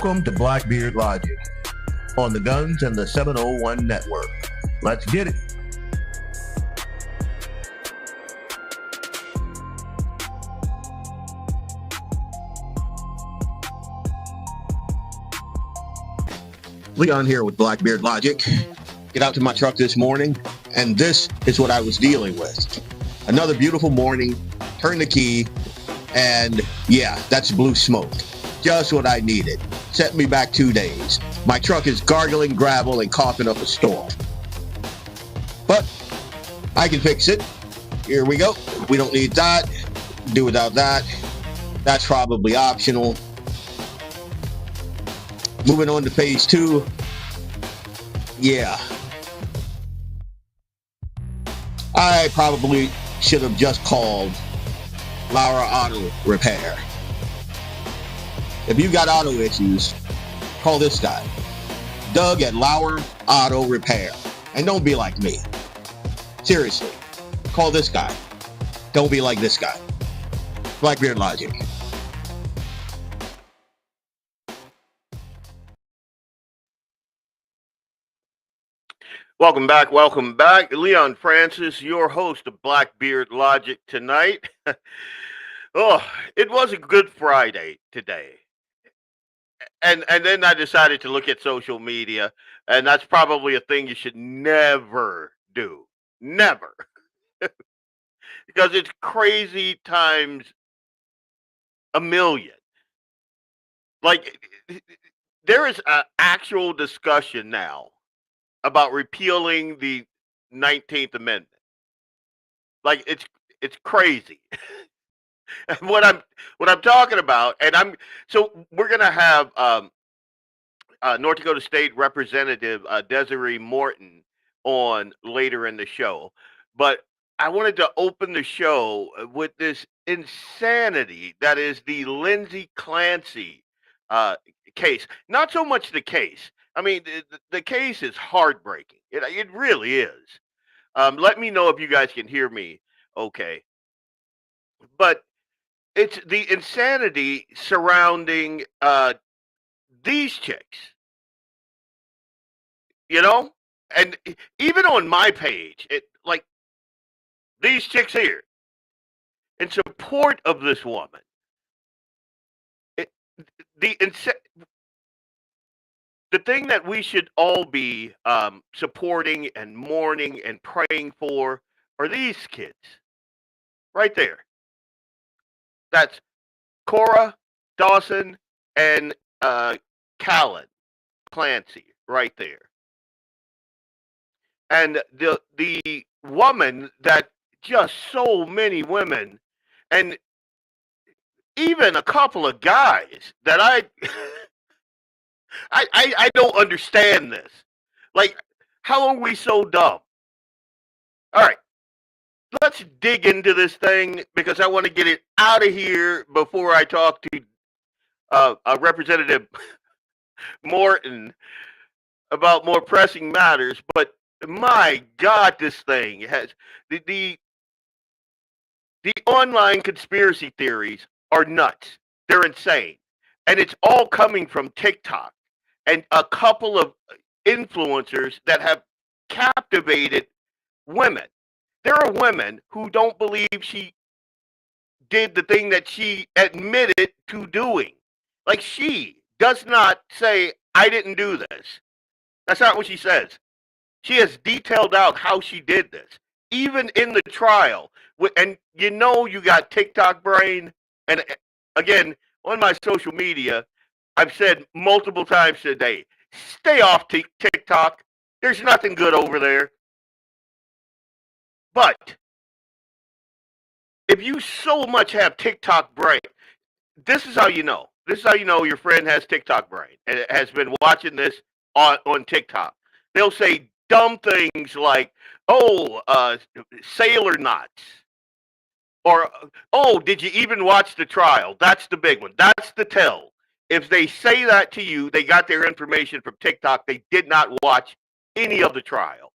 Welcome to BlackBeardLogic on the Guns and the 701 Network. Let's get it. Leon here with BlackBeardLogic. Get out to my truck this morning, and this is what I was dealing with. Another beautiful morning, turn the key, and yeah, that's blue smoke. Just what I needed. Set me back 2 days. My truck is gargling gravel and coughing up a storm. But I can fix it. Here we go. We don't need that. Do without that. That's probably optional. Moving on to phase 2. Yeah. I probably should have just called Laura Auto Repair. If you got auto issues, call this guy, Doug at Laura Auto Repair. And don't be like me. Seriously, call this guy. Don't be like this guy. BlackBeardLogic. Welcome back. Leon Francis, your host of BlackBeardLogic Tonight. Oh, it was a good Friday today. And then I decided to look at social media, and that's probably a thing you should never do. Never. Because it's crazy times a million. Like, there is an actual discussion now about repealing the 19th Amendment. Like, it's crazy. what I'm talking about, and we're gonna have North Dakota State Representative Desiree Morton on later in the show, but I wanted to open the show with this insanity that is the Lindsay Clancy case. Not so much the case. I mean, the case is heartbreaking. It really is. Let me know if you guys can hear me okay. But it's the insanity surrounding these chicks, you know? And even on my page, like these chicks here, in support of this woman, the thing that we should all be supporting and mourning and praying for are these kids right there. That's Cora, Dawson, and Callan Clancy right there. And the woman that just so many women, and even a couple of guys that I don't understand this. Like, how are we so dumb? All right. Let's dig into this thing because I want to get it out of here before I talk to Representative Morton about more pressing matters. But my God, this thing has the online conspiracy theories are nuts. They're insane, and it's all coming from TikTok and a couple of influencers that have captivated women. There are women who don't believe she did the thing that she admitted to doing. Like, she does not say, I didn't do this. That's not what she says. She has detailed out how she did this, even in the trial. And you know you got TikTok brain. And again, on my social media, I've said multiple times today, stay off TikTok. There's nothing good over there. But if you so much have TikTok brain, this is how you know. This is how you know your friend has TikTok brain and has been watching this on TikTok. They'll say dumb things like, sailor knots. Or, did you even watch the trial? That's the big one. That's the tell. If they say that to you, they got their information from TikTok. They did not watch any of the trial.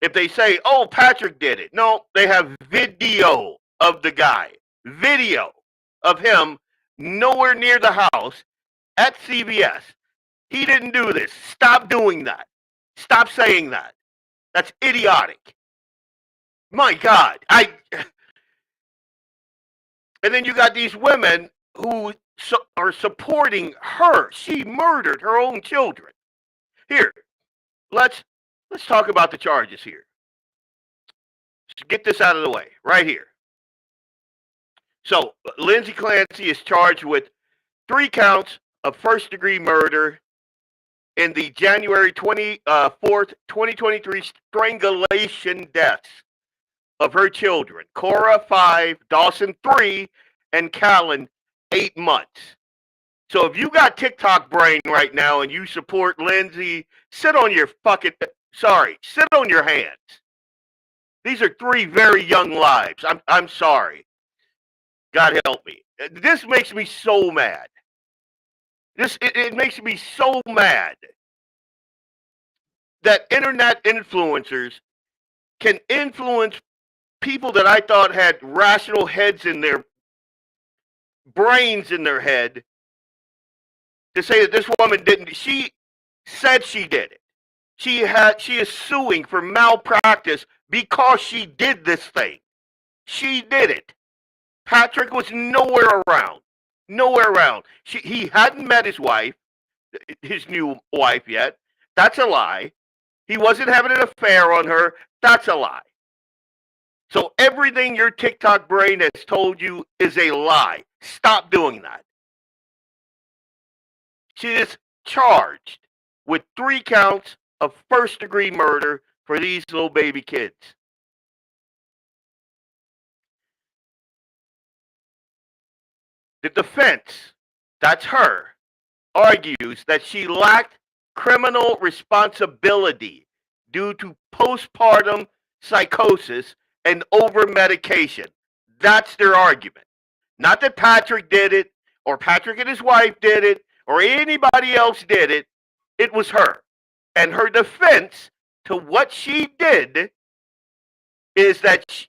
If they say, Patrick did it. No, they have video of the guy. Video of him nowhere near the house at CBS. He didn't do this. Stop doing that. Stop saying that. That's idiotic. My God. And then you got these women who are supporting her. She murdered her own children. Here, let's talk about the charges here. Let's get this out of the way right here. So Lindsay Clancy is charged with 3 counts of first-degree murder in the January 24th, 2023 strangulation deaths of her children, Cora 5, Dawson 3, and Callan 8 months. So if you got TikTok brain right now and you support Lindsay, sit on your hands. These are 3 very young lives. I'm sorry. God help me. This makes me so mad. It makes me so mad that internet influencers can influence people that I thought had rational heads in their brains in their head to say that this woman didn't. She said she did it. She is suing for malpractice because she did this thing. She did it. Patrick was nowhere around. Nowhere around. He hadn't met his wife, his new wife yet. That's a lie. He wasn't having an affair on her. That's a lie. So everything your TikTok brain has told you is a lie. Stop doing that. She is charged with 3 counts of first-degree murder for these little baby kids. The defense, that's her, argues that she lacked criminal responsibility due to postpartum psychosis and over-medication. That's their argument. Not that Patrick did it, or Patrick and his wife did it, or anybody else did it. It was her. And her defense to what she did is that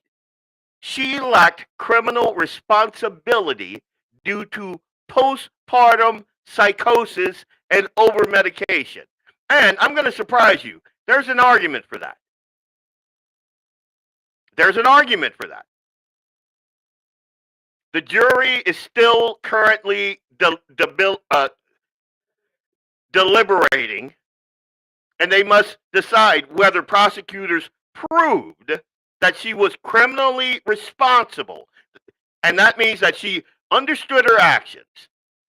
she lacked criminal responsibility due to postpartum psychosis and over-medication. And I'm going to surprise you. There's an argument for that. There's an argument for that. The jury is still currently deliberating, and they must decide whether prosecutors proved that she was criminally responsible. And that means that she understood her actions.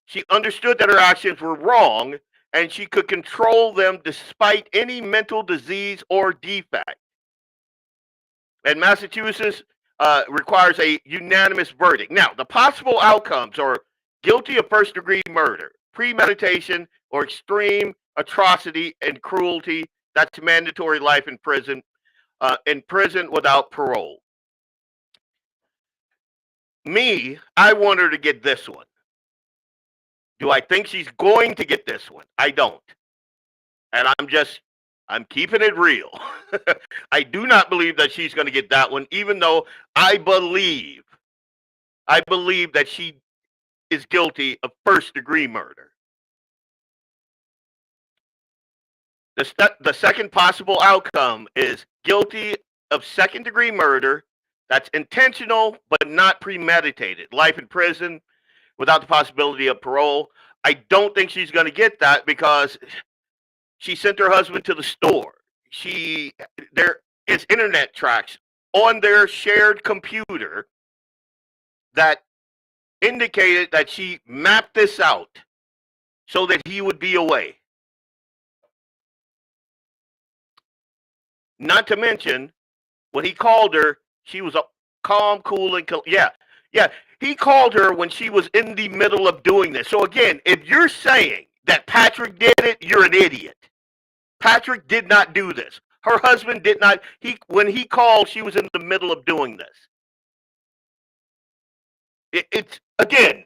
She understood that her actions were wrong, and she could control them despite any mental disease or defect. And Massachusetts requires a unanimous verdict. Now, the possible outcomes are guilty of first-degree murder, premeditation, or extreme atrocity and cruelty. That's mandatory life in prison without parole. I want her to get this one. Do I think she's going to get this one? I don't. And I'm keeping it real. I do not believe that she's going to get that one, even though I believe that she is guilty of first-degree murder. The second possible outcome is guilty of second-degree murder. That's intentional but not premeditated. Life in prison without the possibility of parole. I don't think she's going to get that because she sent her husband to the store. There is internet tracks on their shared computer that indicated that she mapped this out so that he would be away. Not to mention, when he called her, she was calm, cool, and yeah. He called her when she was in the middle of doing this. So again, if you're saying that Patrick did it, you're an idiot. Patrick did not do this. Her husband did not. When he called, she was in the middle of doing this. It's again.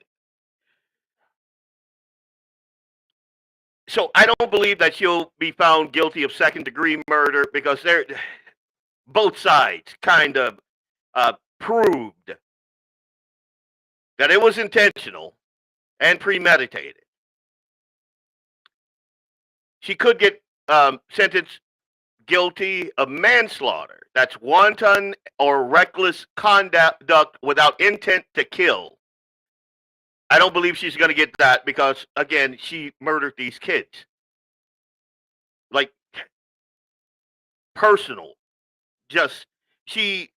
So I don't believe that she'll be found guilty of second-degree murder because both sides kind of proved that it was intentional and premeditated. she could get sentenced guilty of manslaughter. That's wanton or reckless conduct without intent to kill. I don't believe she's going to get that because, again, she murdered these kids. Like, personal. Just, she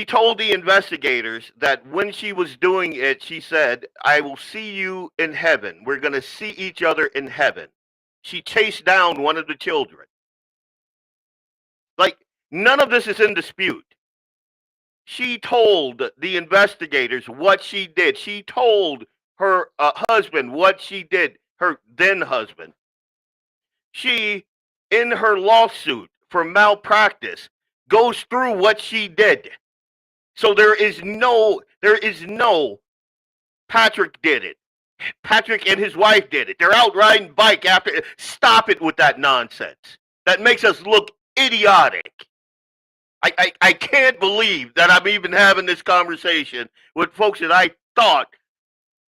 told the investigators that when she was doing it, she said, I will see you in heaven. We're going to see each other in heaven. She chased down one of the children. Like, none of this is in dispute. She told the investigators what she did. She told her husband what she did, her then husband. She, in her lawsuit for malpractice, goes through what she did. So there is no Patrick did it. Patrick and his wife did it. They're out riding bike after. Stop it with that nonsense. That makes us look idiotic. I can't believe that I'm even having this conversation with folks that I thought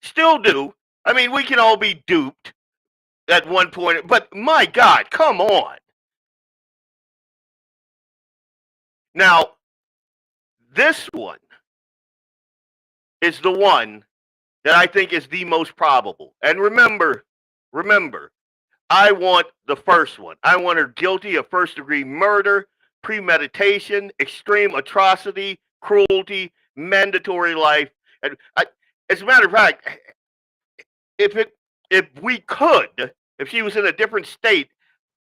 still do. I mean, we can all be duped at one point, but my God, come on. Now, this one is the one that I think is the most probable. And remember, I want the first one. I want her guilty of first-degree murder, premeditation, extreme atrocity, cruelty, mandatory life. And as a matter of fact, if she was in a different state,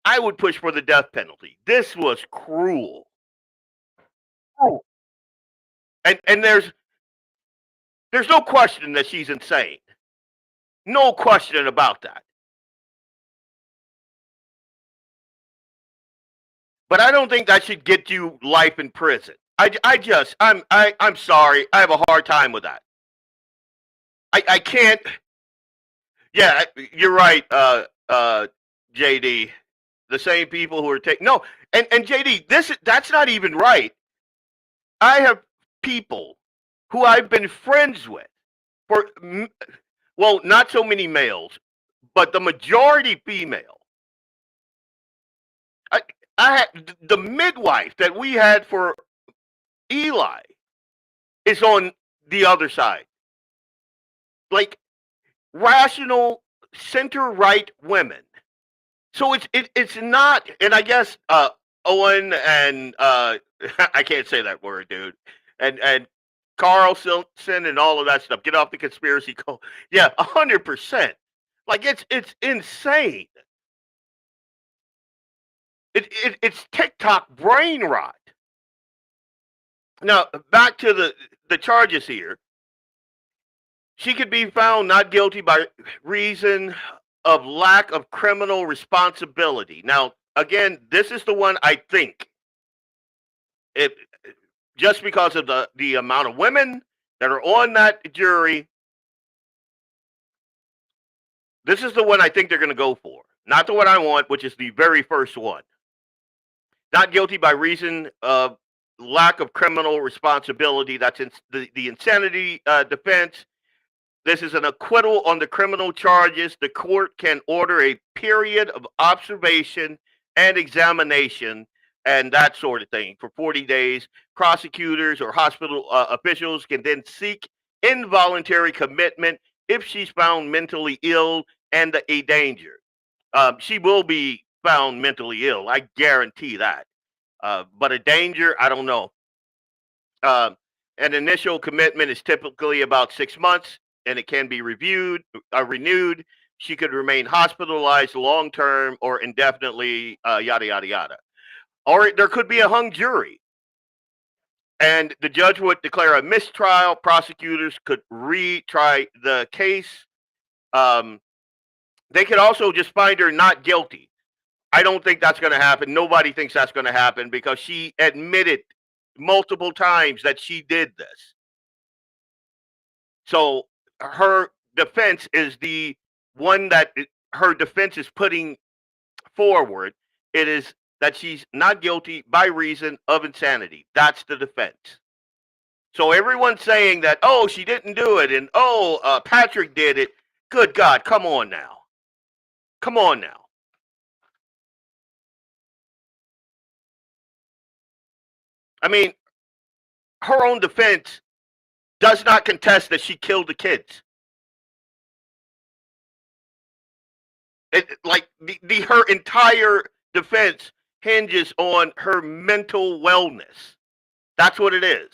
I would push for the death penalty. This was cruel. Oh. And there's no question that she's insane. No question about that. But I don't think that should get you life in prison. I'm sorry. I have a hard time with that. I can't. Yeah, you're right, JD. The same people who are taking no, and JD, that's not even right. I have people who I've been friends with for, well, not so many males, but the majority female. I had the midwife that we had for Eli is on the other side. Like, rational center-right women. So it's not, and I guess Owen and I can't say that word, dude, and Carlson and all of that stuff. Get off the conspiracy call. Yeah, 100%. Like, it's insane. It's TikTok brain rot. Now, back to the charges here. She could be found not guilty by reason of lack of criminal responsibility. Now, again, this is the one I think, just because of the amount of women that are on that jury, this is the one I think they're going to go for. Not the one I want, which is the very first one. Not guilty by reason of lack of criminal responsibility. That's the insanity defense. This is an acquittal on the criminal charges. The court can order a period of observation and examination and that sort of thing for 40 days. Prosecutors or hospital officials can then seek involuntary commitment if she's found mentally ill and a danger. She will be found mentally ill. I guarantee that. But a danger, I don't know. An initial commitment is typically about 6 months, and it can be renewed. She could remain hospitalized long-term or indefinitely, yada, yada, yada. Or there could be a hung jury. And the judge would declare a mistrial. Prosecutors could retry the case. They could also just find her not guilty. I don't think that's going to happen. Nobody thinks that's going to happen because she admitted multiple times that she did this. So her defense is the one that her defense is putting forward. It is that she's not guilty by reason of insanity. That's the defense. So everyone's saying that, oh, she didn't do it, and Patrick did it. Good God, come on now. Come on now. I mean, her own defense does not contest that she killed the kids. Like her entire defense hinges on her mental wellness. That's what it is.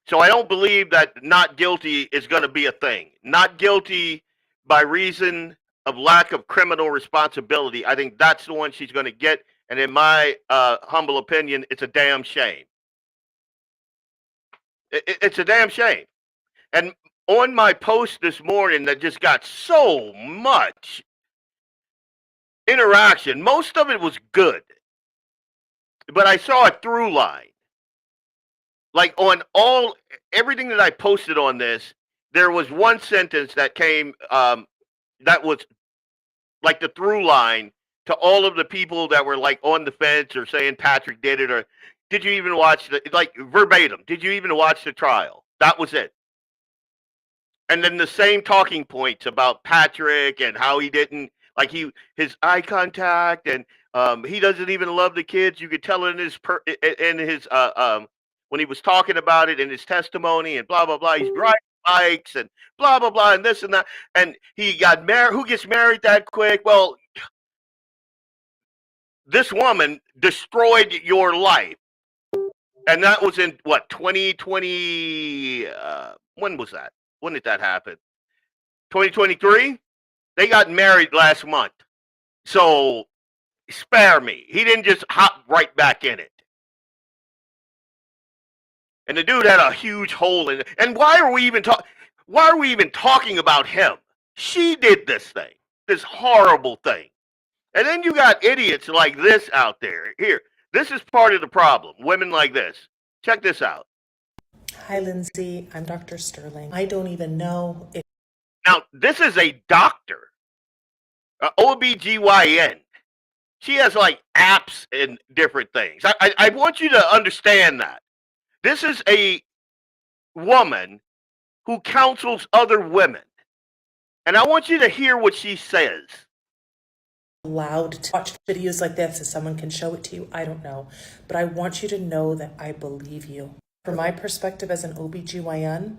So I don't believe that not guilty is going to be a thing. Not guilty by reason of lack of criminal responsibility. I think that's the one she's going to get. And in my humble opinion, it's a damn shame. It's a damn shame. And on my post this morning that just got so much interaction, most of it was good. But I saw a through line. Like on everything that I posted on this, there was one sentence that came that was like the through line to all of the people that were like on the fence or saying Patrick did it, or did you even watch like verbatim, did you even watch the trial? That was it. And then the same talking points about Patrick and how he didn't like his eye contact, and he doesn't even love the kids. You could tell in his when he was talking about it in his testimony and blah blah blah. He's riding bikes and blah blah blah and this and that. And he got married. Who gets married that quick? Well, this woman destroyed your life, and that was in what 2020. When was that? When did that happen? 2023. They got married last month. So spare me. He didn't just hop right back in it. And the dude had a huge hole in it. And why are we even talking about him? She did this thing, this horrible thing. And then you got idiots like this out there. Here, this is part of the problem. Women like this. Check this out. Hi, Lindsay. I'm Dr. Sterling. I don't even know if... Now, this is a doctor, OBGYN. She has like apps and different things. I want you to understand that. This is a woman who counsels other women. And I want you to hear what she says. Allowed to watch videos like this, if someone can show it to you, I don't know. But I want you to know that I believe you. From my perspective as an OBGYN,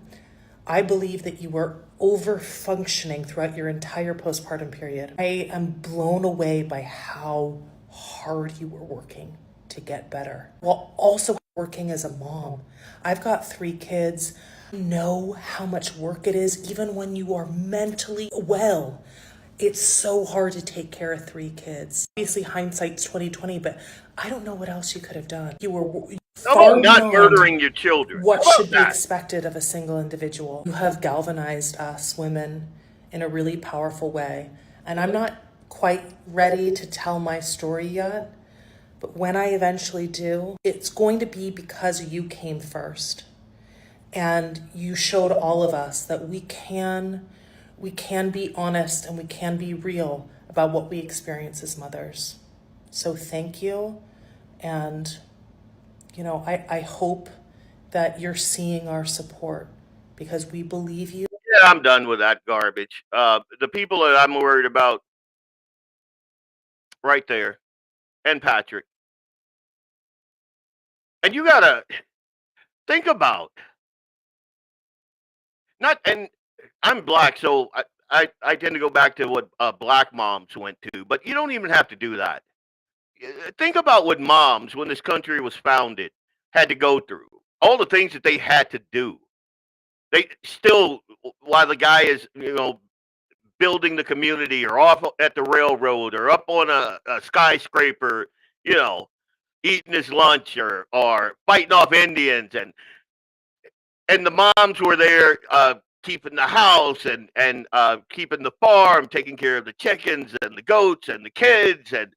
I believe that you were over-functioning throughout your entire postpartum period. I am blown away by how hard you were working to get better, while also working as a mom. I've got 3 kids. I know how much work it is, even when you are mentally well. It's so hard to take care of 3 kids. Obviously, hindsight's 2020, but I don't know what else you could have done. You were not murdering your children. What should be expected of a single individual. You have galvanized us women in a really powerful way. And I'm not quite ready to tell my story yet, but when I eventually do, it's going to be because you came first. And you showed all of us that we can be honest and we can be real about what we experience as mothers. So thank you. And you know, I hope that you're seeing our support because we believe you. Yeah, I'm done with that garbage. The people that I'm worried about right there, and Patrick. And you gotta think about and I'm black, so I tend to go back to what black moms went to, but you don't even have to do that. Think about what moms, when this country was founded, had to go through. All the things that they had to do. They still, while the guy is, building the community or off at the railroad or up on a skyscraper, eating his lunch or fighting off Indians, and the moms were there keeping the house and keeping the farm, taking care of the chickens and the goats and the kids. And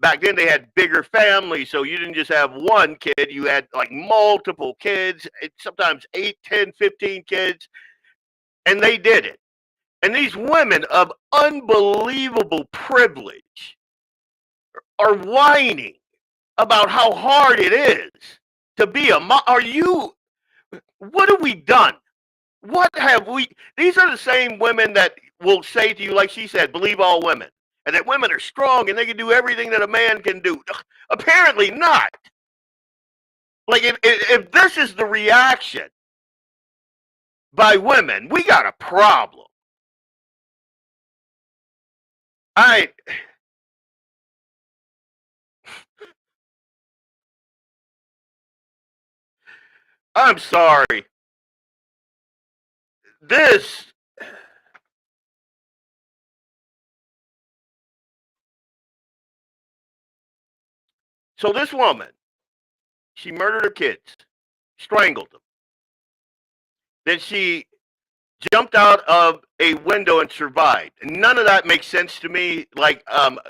back then they had bigger families, so you didn't just have one kid, you had like multiple kids, sometimes 8, 10, 15 kids, and they did it. And these women of unbelievable privilege are whining about how hard it is to be a mom. What have we done? What have we? These are the same women that will say to you, like she said, believe all women. and that women are strong and they can do everything that a man can do. Apparently not. Like, if this is the reaction by women, we got a problem. I'm sorry. This So this woman, she murdered her kids, strangled them. Then she jumped out of a window and survived. None of that makes sense to me. Like,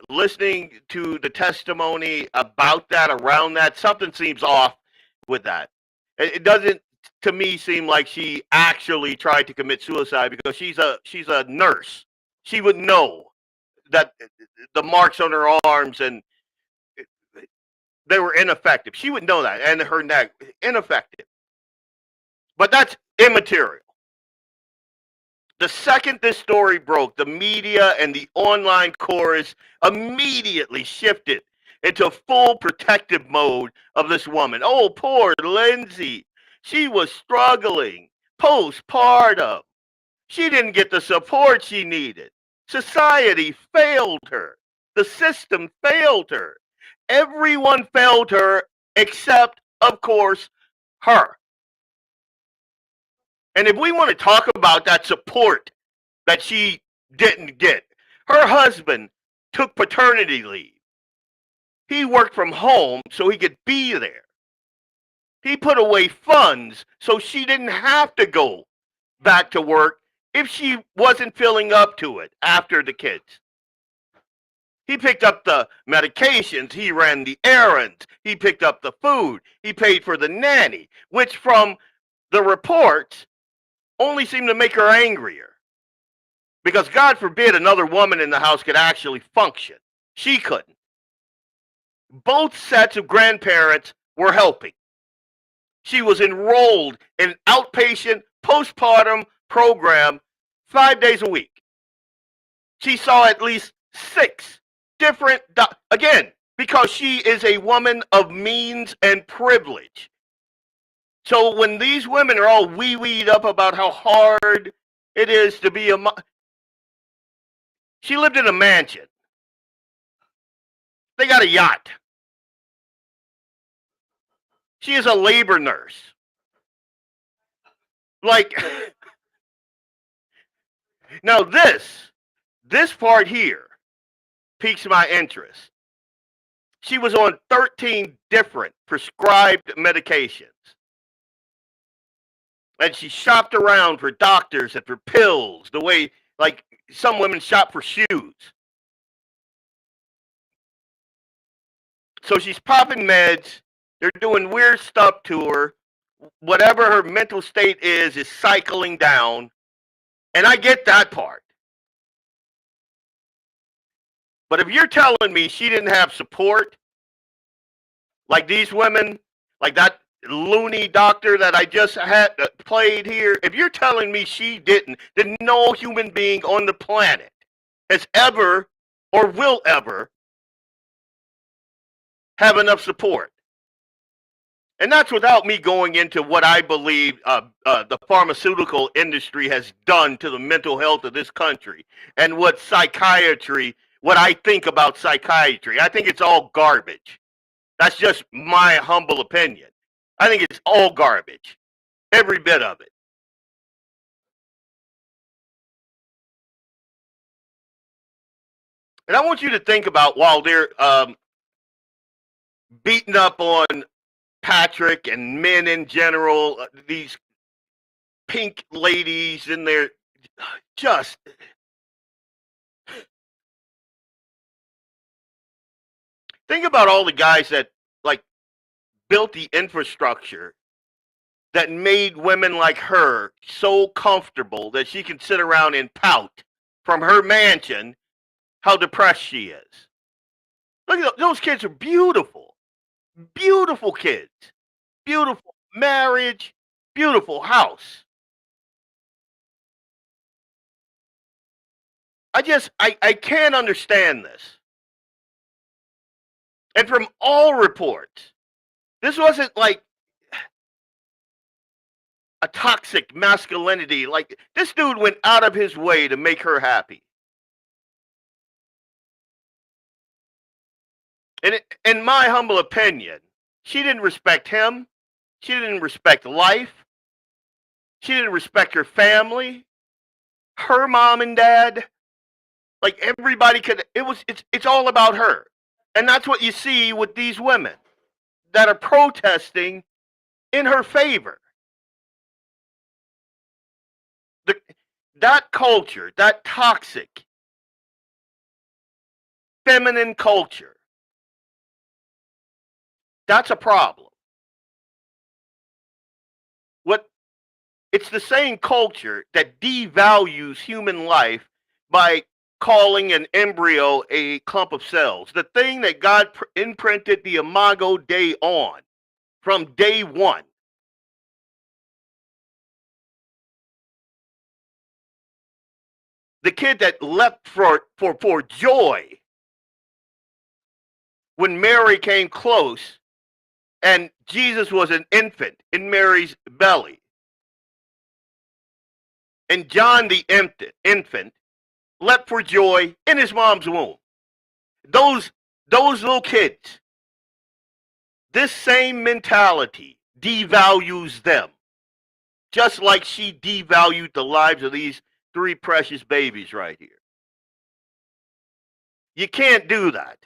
listening to the testimony about that, around that, something seems off with that. It doesn't, to me, seem like she actually tried to commit suicide, because she's a nurse. She would know that the marks on her arms, and they were ineffective. She would know that, and her neck, ineffective. But that's immaterial. The second this story broke, the media and the online chorus immediately shifted into full protective mode of this woman. Oh, poor Lindsay. She was struggling postpartum. She didn't get the support she needed. Society failed her. The system failed her. Everyone failed her except, of course, her. And if we want to talk about that support that she didn't get, her husband took paternity leave. He worked from home so he could be there. He put away funds so she didn't have to go back to work if she wasn't feeling up to it after the kids. He picked up the medications, he ran the errands, he picked up the food, he paid for the nanny, which from the reports only seemed to make her angrier. Because God forbid another woman in the house could actually function. She couldn't. Both sets of grandparents were helping. She was enrolled in an outpatient postpartum program 5 days a week. She saw at least 6 different, again, because she is a woman of means and privilege. So when these women are all wee-weed up about how hard it is to be a mom, she lived in a mansion. They got a yacht. She is a labor nurse. Like, now this part here piques my interest. She was on 13 different prescribed medications. And she shopped around for doctors and for pills, the way, like, some women shop for shoes. So she's popping meds. They're doing weird stuff to her. Whatever her mental state is cycling down. And I get that part. But if you're telling me she didn't have support, like these women, like that loony doctor that I just had played here, if you're telling me she didn't, then no human being on the planet has ever or will ever have enough support. And that's without me going into what I believe the pharmaceutical industry has done to the mental health of this country, and what I think about psychiatry. I think it's all garbage. That's just my humble opinion. I think it's all garbage. Every bit of it. And I want you to think about, while they're beating up on Patrick and men in general, these pink ladies in there, just think about all the guys that, like, built the infrastructure that made women like her so comfortable that she can sit around and pout from her mansion how depressed she is. Look at those kids are beautiful. Beautiful kids. Beautiful marriage. Beautiful house. I can't understand this. And from all reports, this wasn't like a toxic masculinity. Like, this dude went out of his way to make her happy. And in my humble opinion, she didn't respect him. She didn't respect life. She didn't respect her family, her mom and dad. Like, everybody could. It's all about her, and that's what you see with these women that are protesting in her favor. The, that culture, that toxic, feminine culture, that's a problem. What It's the same culture that devalues human life by calling an embryo a clump of cells. The thing that God imprinted the Imago Dei on from day one. The kid that leapt for joy when Mary came close and Jesus was an infant in Mary's belly. And John the infant leapt for joy in his mom's womb. Those little kids, this same mentality devalues them, just like she devalued the lives of these 3 precious babies right here. You can't do that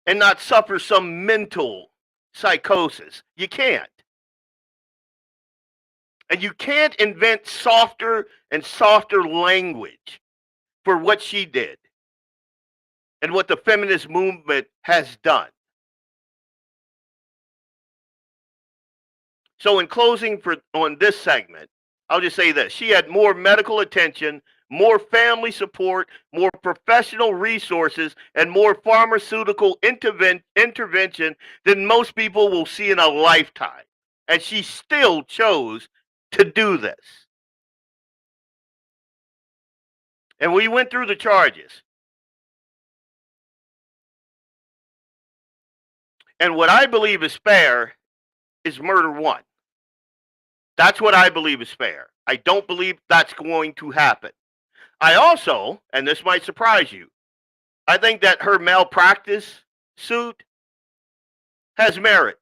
and not suffer some mental psychosis. You can't. And you can't invent softer and softer language for what she did and what the feminist movement has done. So in closing on this segment, I'll just say this. She had more medical attention, more family support, more professional resources, and more pharmaceutical intervention than most people will see in a lifetime. And she still chose to do this. And we went through the charges. And what I believe is fair is murder 1. That's what I believe is fair. I don't believe that's going to happen. I also, and this might surprise you, I think that her malpractice suit has merit.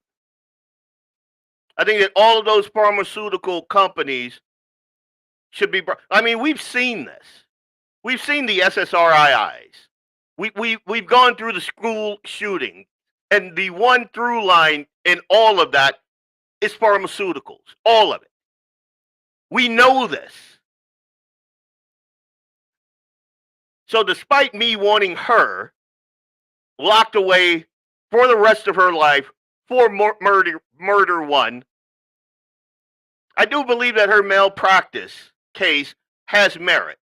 I think that all of those pharmaceutical companies should be. I mean, we've seen this. We've seen the SSRIs. We've gone through the school shooting, and the one through line in all of that is pharmaceuticals. All of it. We know this. So despite me wanting her locked away for the rest of her life for murder 1, I do believe that her malpractice case has merit.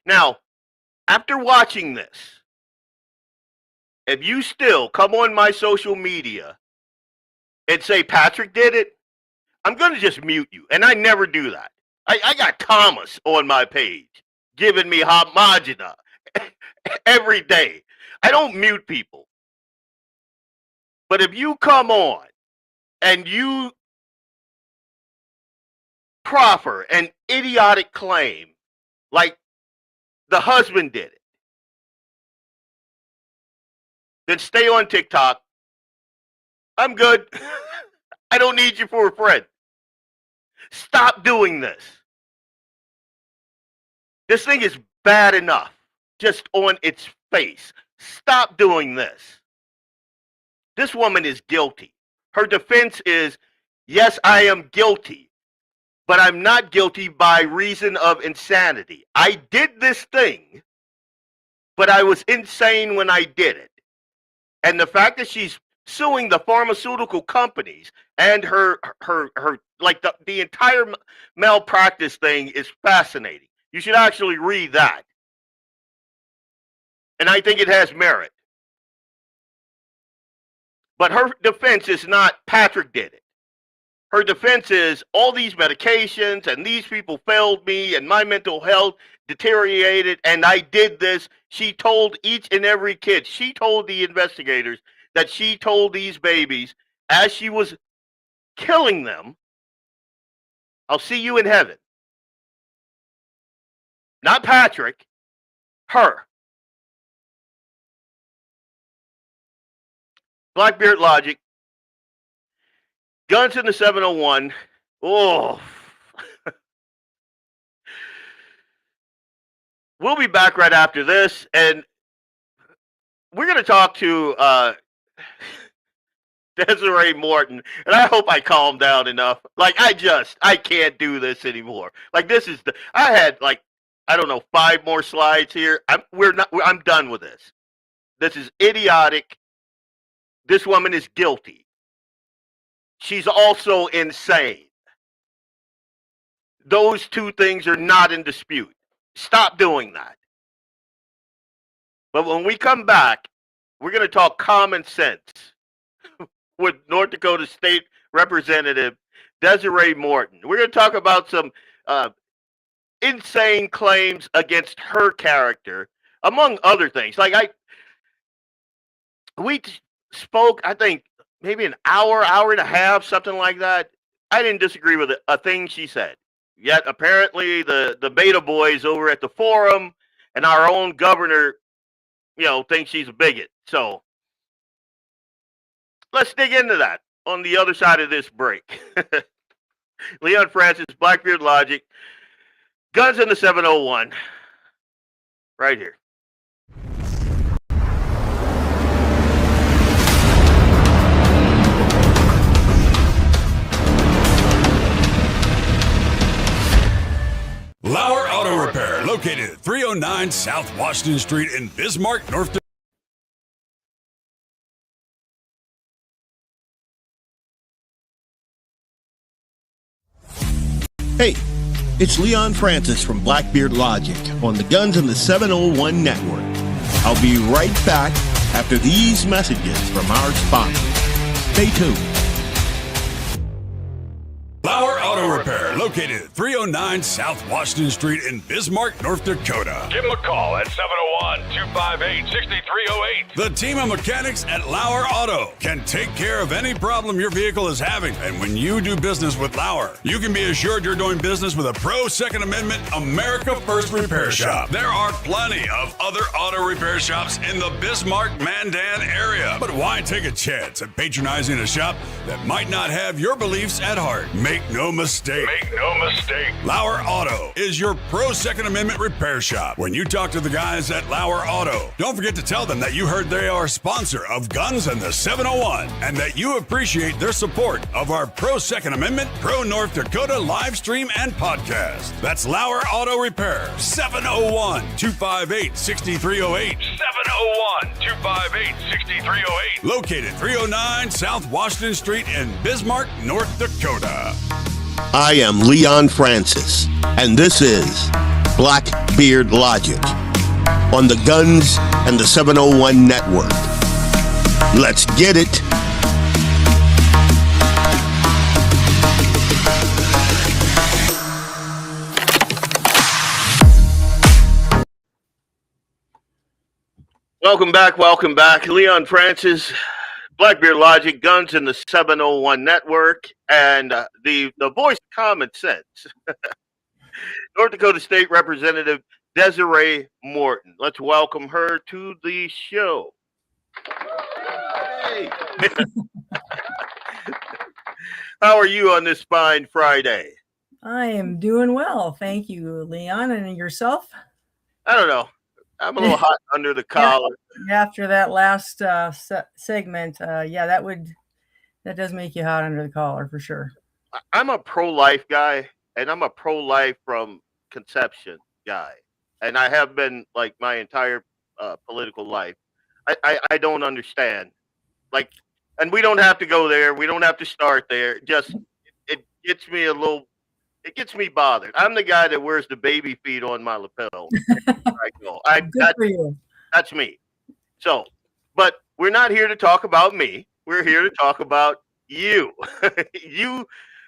Now, after watching this, if you still come on my social media and say Patrick did it, I'm going to just mute you. And I never do that. I got Thomas on my page giving me homogena every day. I don't mute people. But if you come on and you proffer an idiotic claim like the husband did it, then stay on TikTok. I'm good. I don't need you for a friend. Stop doing this. This thing is bad enough just on its face. Stop doing this. This woman is guilty. Her defense is, yes, I am guilty, but I'm not guilty by reason of insanity. I did this thing, but I was insane when I did it. And the fact that she's suing the pharmaceutical companies and her like the entire malpractice thing is fascinating. You should actually read that. And I think it has merit. But her defense is not Patrick did it. Her defense is all these medications and these people failed me and my mental health deteriorated and I did this. She told each and every kid, she told the investigators that she told these babies as she was killing them, I'll see you in heaven. Not Patrick, her. Blackbeard Logic, Guns in the 701. Oh. We'll be back right after this, and we're going to talk to Desiree Morton, and I hope I calm down enough. Like, I can't do this anymore. Like, I had, like, I don't know, 5 more slides here. I'm done with this. This is idiotic. This woman is guilty. She's also insane. Those two things are not in dispute. Stop doing that. But when we come back, we're going to talk common sense with North Dakota State Representative Desiree Morton. We're going to talk about some insane claims against her character, among other things. Like we spoke, I think, maybe an hour and a half, something like that. I didn't disagree with a thing she said. Yet apparently the beta boys over at the forum and our own governor, think she's a bigot. So let's dig into that on the other side of this break. Leon Francis, Blackbeard Logic, Guns in the 701, right here. Lauer Auto Repair, located at 309 South Washington Street in Bismarck, North Dakota. Hey, it's Leon Francis from Blackbeard Logic on the Guns in the 701 Network. I'll be right back after these messages from our sponsors. Stay tuned. Lauer Auto Repair, located at 309 South Washington Street in Bismarck, North Dakota. Give them a call at 701-258-6308. The team of mechanics at Lauer Auto can take care of any problem your vehicle is having. And when you do business with Lauer, you can be assured you're doing business with a pro Second Amendment America First repair shop. There are plenty of other auto repair shops in the Bismarck-Mandan area. But why take a chance at patronizing a shop that might not have your beliefs at heart? Make no mistake. Lauer Auto is your pro Second Amendment repair shop. When you talk to the guys at Lauer Auto, don't forget to tell them that you heard they are a sponsor of Guns and the 701 and that you appreciate their support of our pro Second Amendment, pro North Dakota live stream and podcast. That's Lauer Auto Repair, 701-258-6308. 701-258-6308. Located 309 South Washington Street in Bismarck, North Dakota. I am Leon Francis, and this is Blackbeard Logic on the Guns and the 701 Network. Let's get it. Welcome back. Leon Francis, Blackbeard Logic, Guns in the 701 Network, and the voice of common sense, North Dakota State Representative Desiree Morton. Let's welcome her to the show. Hey. How are you on this fine Friday? I am doing well. Thank you, Leon. And yourself? I don't know. I'm a little hot under the collar. After that last segment, that does make you hot under the collar for sure. I'm a pro-life guy, and I'm a pro-life from conception guy, and I have been like my entire political life. I don't understand, like, and we don't have to go there. We don't have to start there. Just it gets me it gets me bothered. I'm the guy that wears the baby feet on my lapel. I go. That's me. So, but we're not here to talk about me. We're here to talk about you. You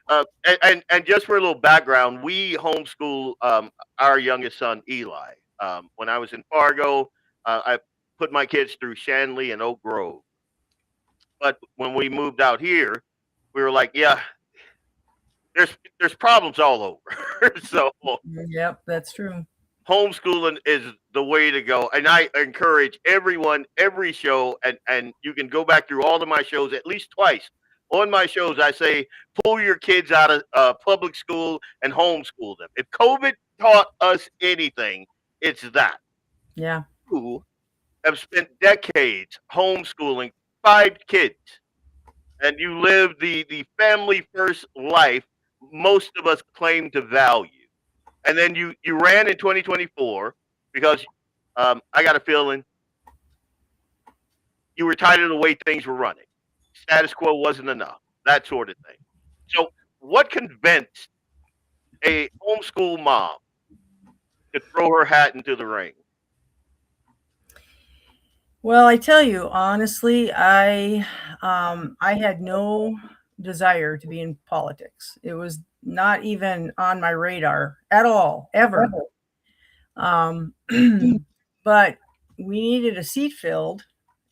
And just for a little background, we homeschool our youngest son Eli. When I was in Fargo, I put my kids through Shanley and Oak Grove. But when we moved out here, we were like, yeah, there's problems all over. So Yep, that's true. homeschooling is the way to go. And I encourage everyone, every show, and you can go back through all of my shows at least twice. On my shows, I say, pull your kids out of public school and homeschool them. If COVID taught us anything, it's that. Yeah. You have spent decades homeschooling 5 kids, and you live the family first life most of us claim to value. And then you ran in 2024 because I got a feeling you were tired of the way things were running. Status quo wasn't enough, that sort of thing. So, what convinced a homeschool mom to throw her hat into the ring? Well, I tell you honestly, I had no desire to be in politics. It was not even on my radar at all, ever. Um, but we needed a seat filled,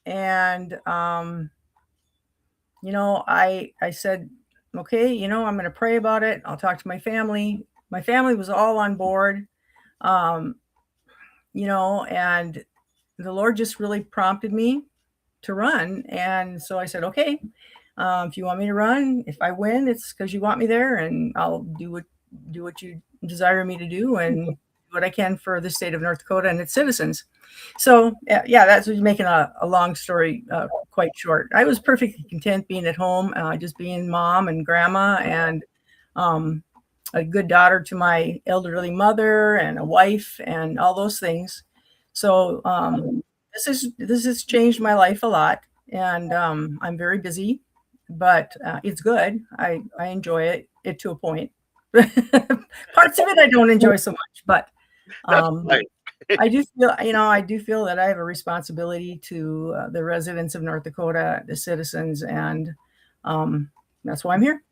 and I said, okay, I'm going to pray about it. I'll talk to my family. My family was all on board, um, and the Lord just really prompted me to run. And so I said, okay, if you want me to run, if I win, it's because you want me there, and I'll do what you desire me to do, and do what I can for the state of North Dakota and its citizens. So yeah, that's making a long story quite short. I was perfectly content being at home, just being mom and grandma, and a good daughter to my elderly mother, and a wife, and all those things. So this has changed my life a lot, and I'm very busy, but it's good. I enjoy it to a point. Parts of it I don't enjoy so much, but Right. I do feel that I have a responsibility to the residents of North Dakota, the citizens, and that's why I'm here.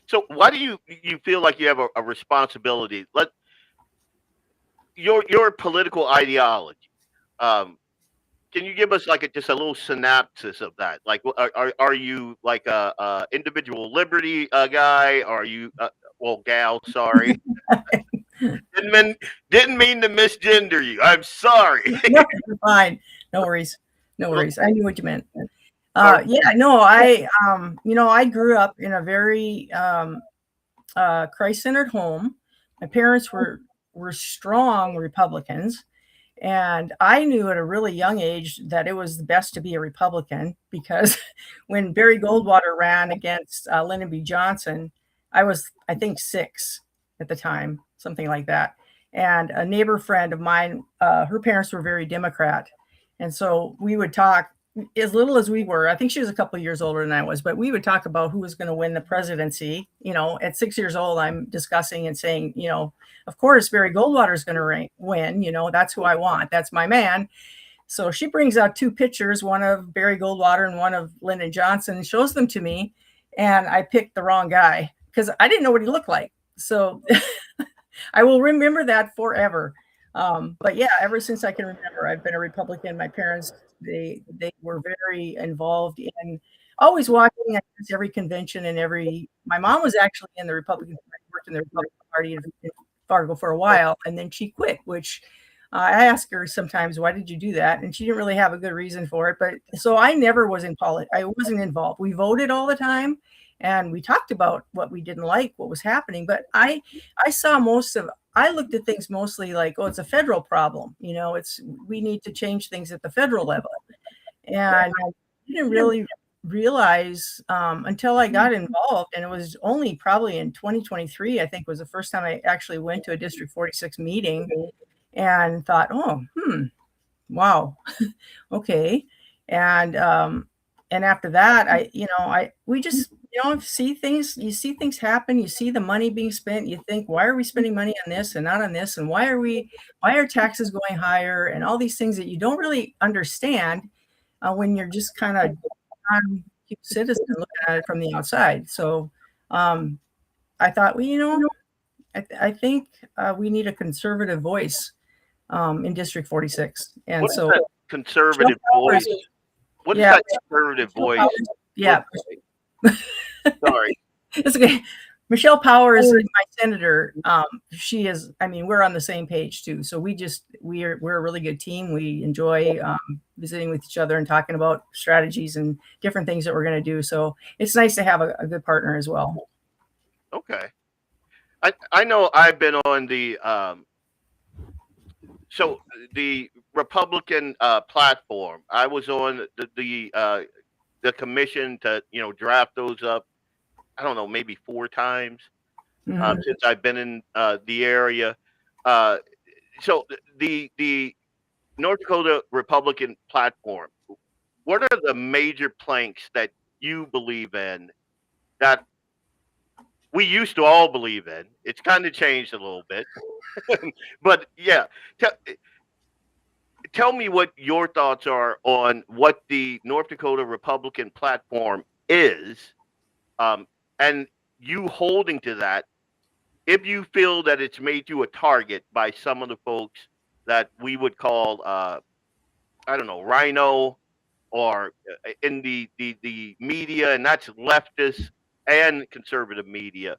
So, why do you feel like you have a responsibility? Let your political ideology. Can you give us like just a little synopsis of that? Like, are you like a individual liberty guy? Are you well, gal? Sorry, didn't mean to misgender you. I'm sorry. No, you're fine. No worries. No worries. I knew what you meant. Are- Yeah, no, I grew up in a very Christ-centered home. My parents were strong Republicans, and I knew at a really young age that it was the best to be a Republican, because when Barry Goldwater ran against Lyndon B. Johnson, I was, I think, 6 at the time, something like that. And a neighbor friend of mine, her parents were very Democrat. And so we would talk, as little as we were. I think she was a couple of years older than I was, but we would talk about who was going to win the presidency. At 6 years old, I'm discussing and saying, of course, Barry Goldwater is going to win. That's who I want. That's my man. So she brings out 2 pictures, one of Barry Goldwater and one of Lyndon Johnson, and shows them to me. And I picked the wrong guy because I didn't know what he looked like. So I will remember that forever. But yeah, ever since I can remember, I've been a Republican. My parents, they were very involved in always watching every convention and my mom was actually in the Republican Party, worked in the Republican Party in Fargo for a while, and then she quit, which I ask her sometimes, why did you do that? And she didn't really have a good reason for it. But so I never was in politics. I wasn't involved. We voted all the time, and we talked about what we didn't like, what was happening. But I saw I looked at things mostly like, oh, it's a federal problem. We need to change things at the federal level. And I didn't really realize until I got involved, and it was only probably in 2023, I think, was the first time I actually went to a District 46 meeting and thought, oh, wow, okay. And after that, we just, see things happen. You see the money being spent. You think, why are we spending money on this and not on this? And why are taxes going higher? And all these things that you don't really understand when you're just kind of citizen looking at it from the outside. So I thought, well, I think we need a conservative voice in District 46. And What is so that conservative voice? What is that conservative voice? Yeah. Sorry. It's okay. Michelle Powers, my senator, she is, I mean, we're on the same page too. So we're a really good team. We enjoy visiting with each other and talking about strategies and different things that we're going to do. So it's nice to have a good partner as well. Okay. I know I've been on the so the Republican platform. I was on the commission to draft those up. I don't know, maybe 4 times since I've been in the area. So the North Dakota Republican platform. What are the major planks that you believe in that we used to all believe in? It's kind of changed a little bit, but yeah. Tell me what your thoughts are on what the North Dakota Republican platform is, and you holding to that. If you feel that it's made you a target by some of the folks that we would call, I don't know, rhino, or in the media, and that's leftist and conservative media.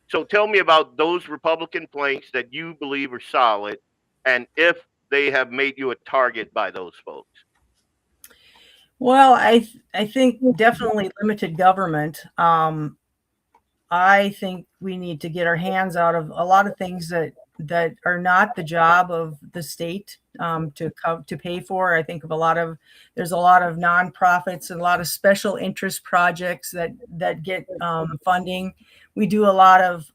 So tell me about those Republican planks that you believe are solid, and if they have made you a target by those folks. Well, I think definitely limited government. I think we need to get our hands out of a lot of things that are not the job of the state to pay for. I think of there's a lot of nonprofits and a lot of special interest projects that get funding. We do a lot of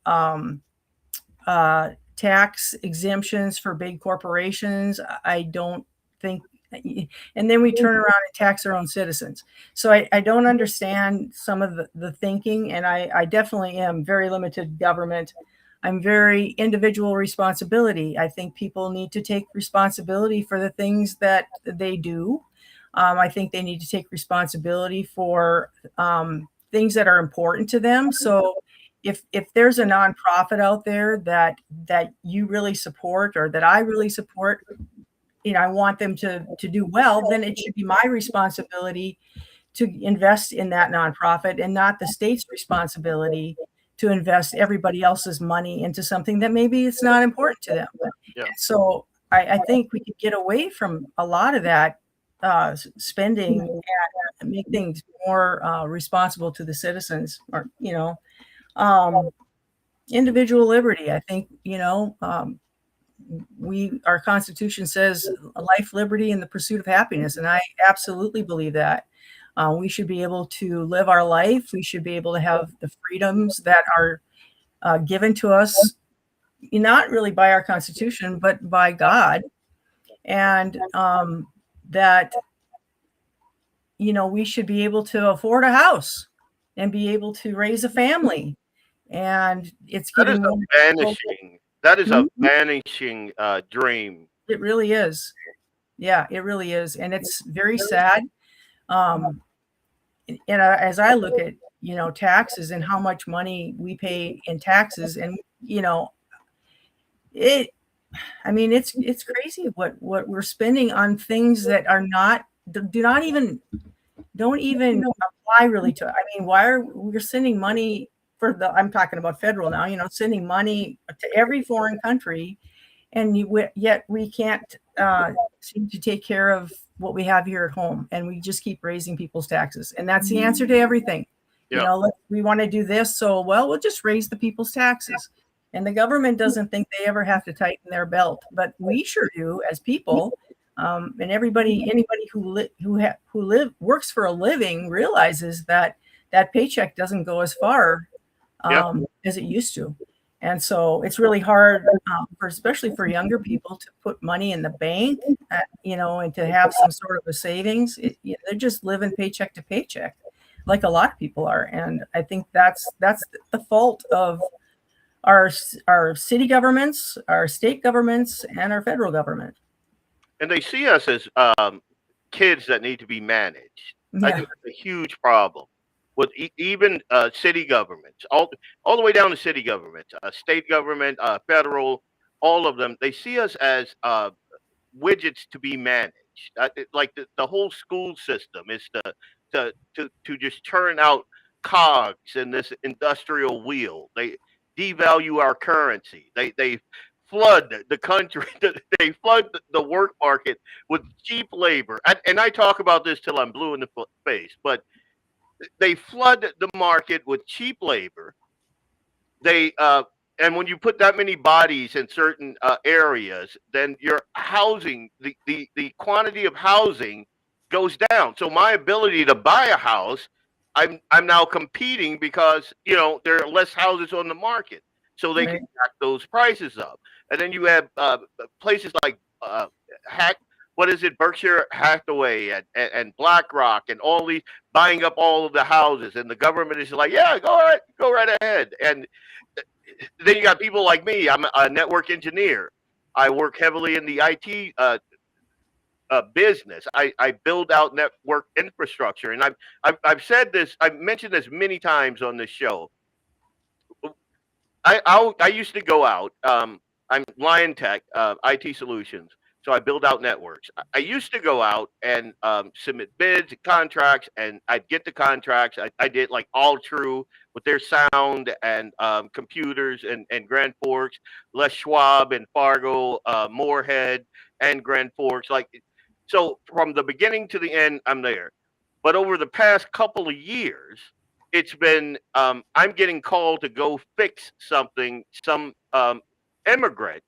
tax exemptions for big corporations. I don't think, and then we turn around and tax our own citizens. So I don't understand some of the thinking, and I definitely am very limited government. I'm very individual responsibility. I think people need to take responsibility for the things that they do. I think they need to take responsibility for things that are important to them. So if there's a nonprofit out there that you really support or that I really support, I want them to do well, then it should be my responsibility to invest in that nonprofit and not the state's responsibility to invest everybody else's money into something that maybe it's not important to them. Yeah. So I think we could get away from a lot of that spending and make things more responsible to the citizens, or individual liberty. I think our Constitution says life, liberty, and the pursuit of happiness, and I absolutely believe that. We should be able to live our life. We should be able to have the freedoms that are given to us, not really by our Constitution, but by God, and that we should be able to afford a house and be able to raise a family. And it's getting more vanishing. That is a vanishing dream. It really is. Yeah, it really is. And it's very sad. And as I look at, taxes and how much money we pay in taxes, and, it's crazy what we're spending on things that are don't even apply really to, why are we sending money I'm talking about federal now, sending money to every foreign country, and yet we can't seem to take care of what we have here at home, and we just keep raising people's taxes, and that's the answer to everything. Yeah. We want to do this, so we'll just raise the people's taxes, and the government doesn't think they ever have to tighten their belt, but we sure do as people. And anybody who works for a living realizes that paycheck doesn't go as far as it used to. And so it's really hard, especially for younger people, to put money in the bank, and to have some sort of a savings. They're just living paycheck to paycheck, like a lot of people are. And I think that's the fault of our city governments, our state governments, and our federal government. And they see us as kids that need to be managed. Yeah. I think that's a huge problem. with even city governments, all the way down to city governments, state government, federal, all of them. They see us as widgets to be managed. Like the whole school system is to just turn out cogs in this industrial wheel. They devalue our currency. They flood the country. They flood the work market with cheap labor. And I talk about this till I'm blue in the face, but they flood the market with cheap labor. They and when you put that many bodies in certain areas, then your housing, the quantity of housing goes down. So my ability to buy a house, I'm now competing because there are less houses on the market, so they can jack those prices up. And then you have places like Hack. What is it? Berkshire Hathaway and BlackRock and all these buying up all of the houses, and the government is like, yeah, go right ahead. And then you got people like me. I'm a network engineer. I work heavily in the IT business. I build out network infrastructure, and I've said this. I've mentioned this many times on this show. I used to go out. I'm Lion Tech, IT Solutions. So I build out networks. I used to go out and submit bids and contracts, and I'd get the contracts. I did like All True with their sound and computers and Grand Forks, Les Schwab and Fargo, Moorhead and Grand Forks. So from the beginning to the end, I'm there. But over the past couple of years, it's been I'm getting called to go fix something. Some immigrant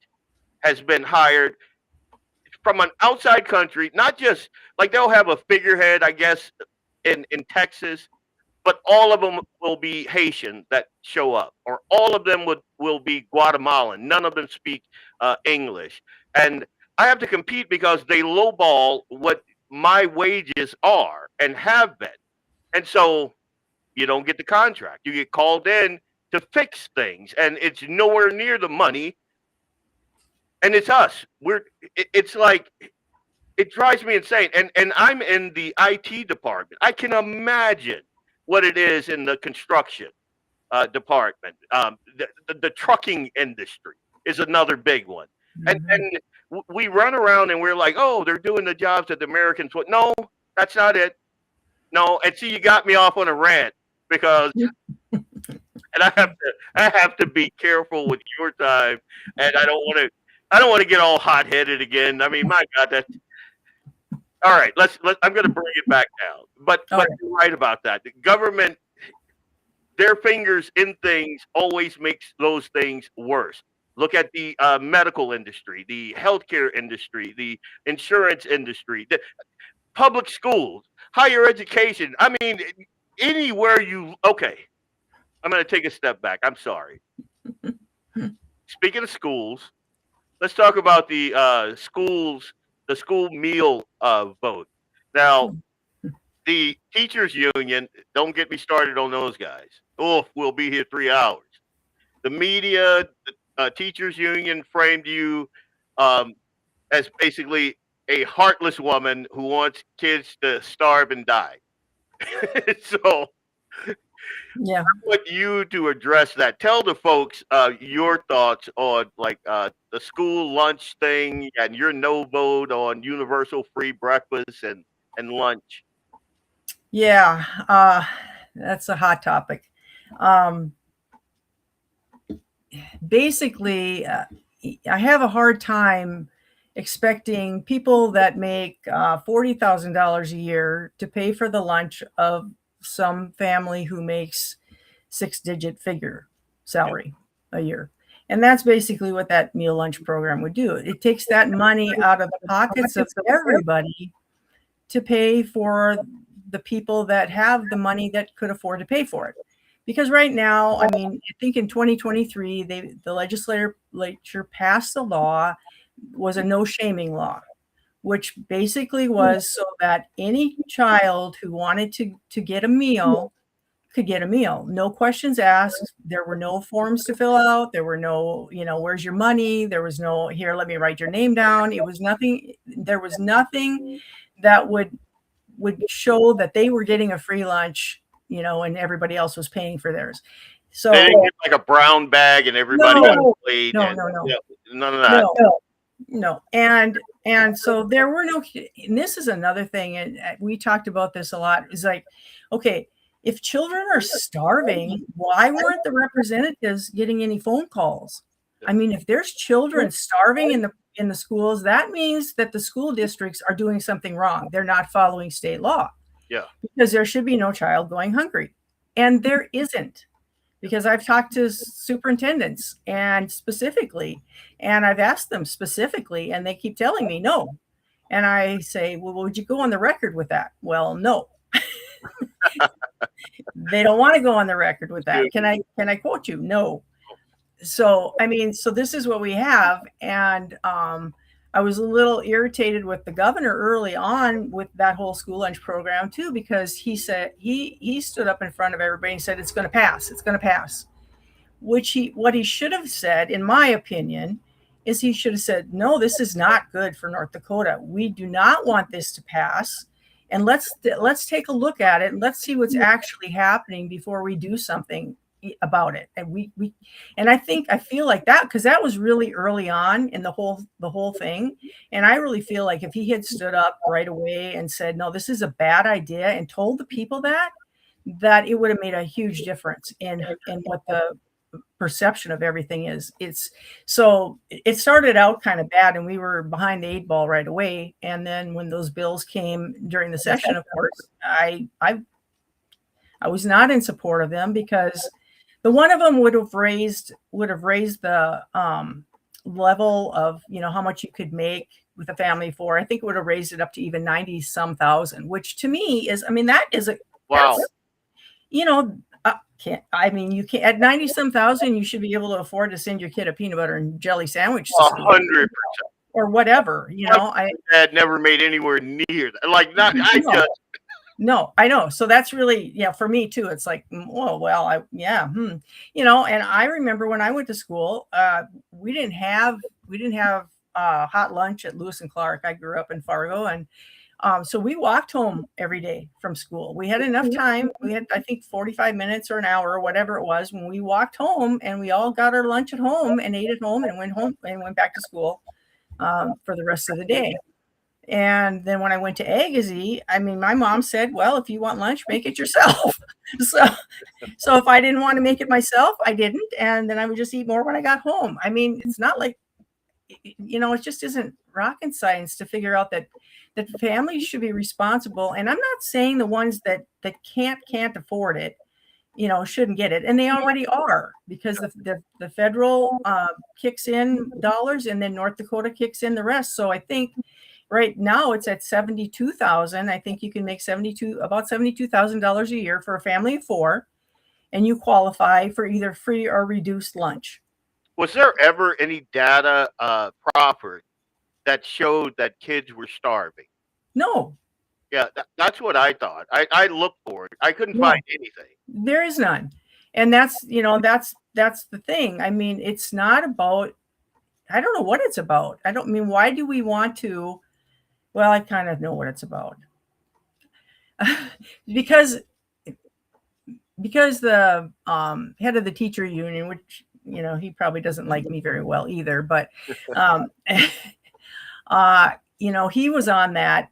has been hired from an outside country, not just like they'll have a figurehead, I guess, in Texas, but all of them will be Haitian that show up, or all of them will be Guatemalan. None of them speak English, and I have to compete because they lowball what my wages are and have been, and so you don't get the contract. You get called in to fix things, and it's nowhere near the money. And it's us. It's like it drives me insane. And I'm in the IT department. I can imagine what it is in the construction department. The trucking industry is another big one. And we run around and we're like, oh, they're doing the jobs that the Americans want. No, that's not it. No, and see, you got me off on a rant because. And I have to be careful with your time, and I don't want to get all hot headed again. I mean, my God, that's all right. I'm going to bring it back down. But you're right about that. The government, their fingers in things always makes those things worse. Look at the medical industry, the healthcare industry, the insurance industry, the public schools, higher education. I mean, anywhere okay. I'm going to take a step back. I'm sorry. Speaking of schools, let's talk about the school meal vote. Now, the teachers union, don't get me started on those guys. Oh, we'll be here 3 hours. The media, the teachers union framed you as basically a heartless woman who wants kids to starve and die. So yeah, I want you to address that. Tell the folks your thoughts on the school lunch thing and your no vote on universal free breakfast and lunch. Yeah, that's a hot topic. Basically, I have a hard time expecting people that make $40,000 a year to pay for the lunch of some family who makes 6-digit figure salary a year. And that's basically what that meal lunch program would do. It takes that money out of the pockets of everybody to pay for the people that have the money that could afford to pay for it. Because right now, I mean, I think in 2023, the legislature passed a law, was a no shaming law, which basically was so that any child who wanted to get a meal could get a meal. No questions asked. There were no forms to fill out. There were no, where's your money? There was no, here, let me write your name down. It was nothing. There was nothing that would show that they were getting a free lunch and everybody else was paying for theirs. So they didn't get like a brown bag and everybody got a plate. No. Yeah, none of that. No. And so there were no, and this is another thing, and we talked about this a lot, is like, okay, if children are starving, why weren't the representatives getting any phone calls? I mean, if there's children starving in the schools, that means that the school districts are doing something wrong. They're not following state law. Yeah. Because there should be no child going hungry. And there isn't. Because I've talked to superintendents and I've asked them specifically, and they keep telling me no. And I say, well, would you go on the record with that? Well, no. They don't want to go on the record with that. Can I quote you? No. So, I mean, so this is what we have. And I was a little irritated with the governor early on with that whole school lunch program too, because he said, he stood up in front of everybody and said, it's going to pass. It's going to pass. What he should have said, in my opinion, is he should have said, no, this is not good for North Dakota. We do not want this to pass. And let's take a look at it and let's see what's actually happening before we do something about it. And I feel like that, because that was really early on in the whole thing. And I really feel like if he had stood up right away and said, no, this is a bad idea, and told the people that it would have made a huge difference in what the perception of everything is. So it started out kind of bad, and we were behind the 8 ball right away. And then when those bills came during the session, of course, I was not in support of them, because the one of them would have raised the level of, how much you could make with a family of 4. I think it would have raised it up to even 90-some thousand, which to me is, that is wow. You can't at 90-some thousand, you should be able to afford to send your kid a peanut butter and jelly sandwich to school, 100%. or whatever. I had never made anywhere near that. Like, not I just. No, I know. So that's really, for me too. It's like, and I remember when I went to school, we didn't have hot lunch at Lewis and Clark. I grew up in Fargo, and so we walked home every day from school. We had enough time. We had, I think, 45 minutes or an hour or whatever it was when we walked home, and we all got our lunch at home and ate at home and went back to school for the rest of the day. And then when I went to Agassiz, my mom said, well, if you want lunch, make it yourself. So if I didn't want to make it myself, I didn't. And then I would just eat more when I got home. It's not like, it just isn't rocket science to figure out that families should be responsible. And I'm not saying the ones that can't afford it, shouldn't get it. And they already are, because the federal kicks in dollars, and then North Dakota kicks in the rest. So I think right now it's at 72,000. I think you can make about $72,000 a year for a family of 4, and you qualify for either free or reduced lunch. Was there ever any data proffered that showed that kids were starving? No. Yeah, that's what I thought. I looked for it. I couldn't find anything. There is none. And that's the thing. It's not about, I don't know what it's about. Why do we want to? Well, I kind of know what it's about. because the head of the teacher union, which, he probably doesn't like me very well either, but, he was on that,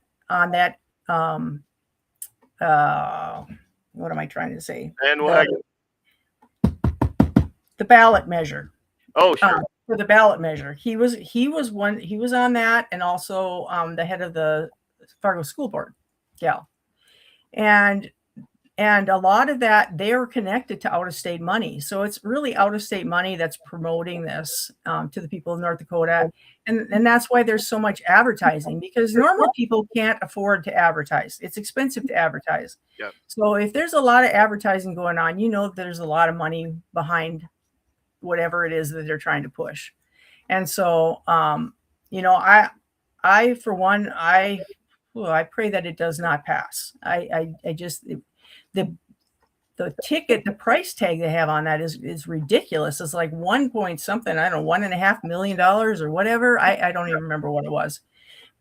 what am I trying to say? And the ballot measure. Oh, sure. For the ballot measure, he was on that, and also the head of the Fargo School Board, and a lot of that, they are connected to out-of-state money. So it's really out-of-state money that's promoting this to the people of North Dakota, and that's why there's so much advertising, because normal people can't afford to advertise. It's expensive to advertise. Yep. So if there's a lot of advertising going on, there's a lot of money behind whatever it is that they're trying to push. And so, I for one, I pray that it does not pass. I just, the price tag they have on that is ridiculous. It's like 1 point something, I don't know, $1.5 million or whatever. I don't even remember what it was,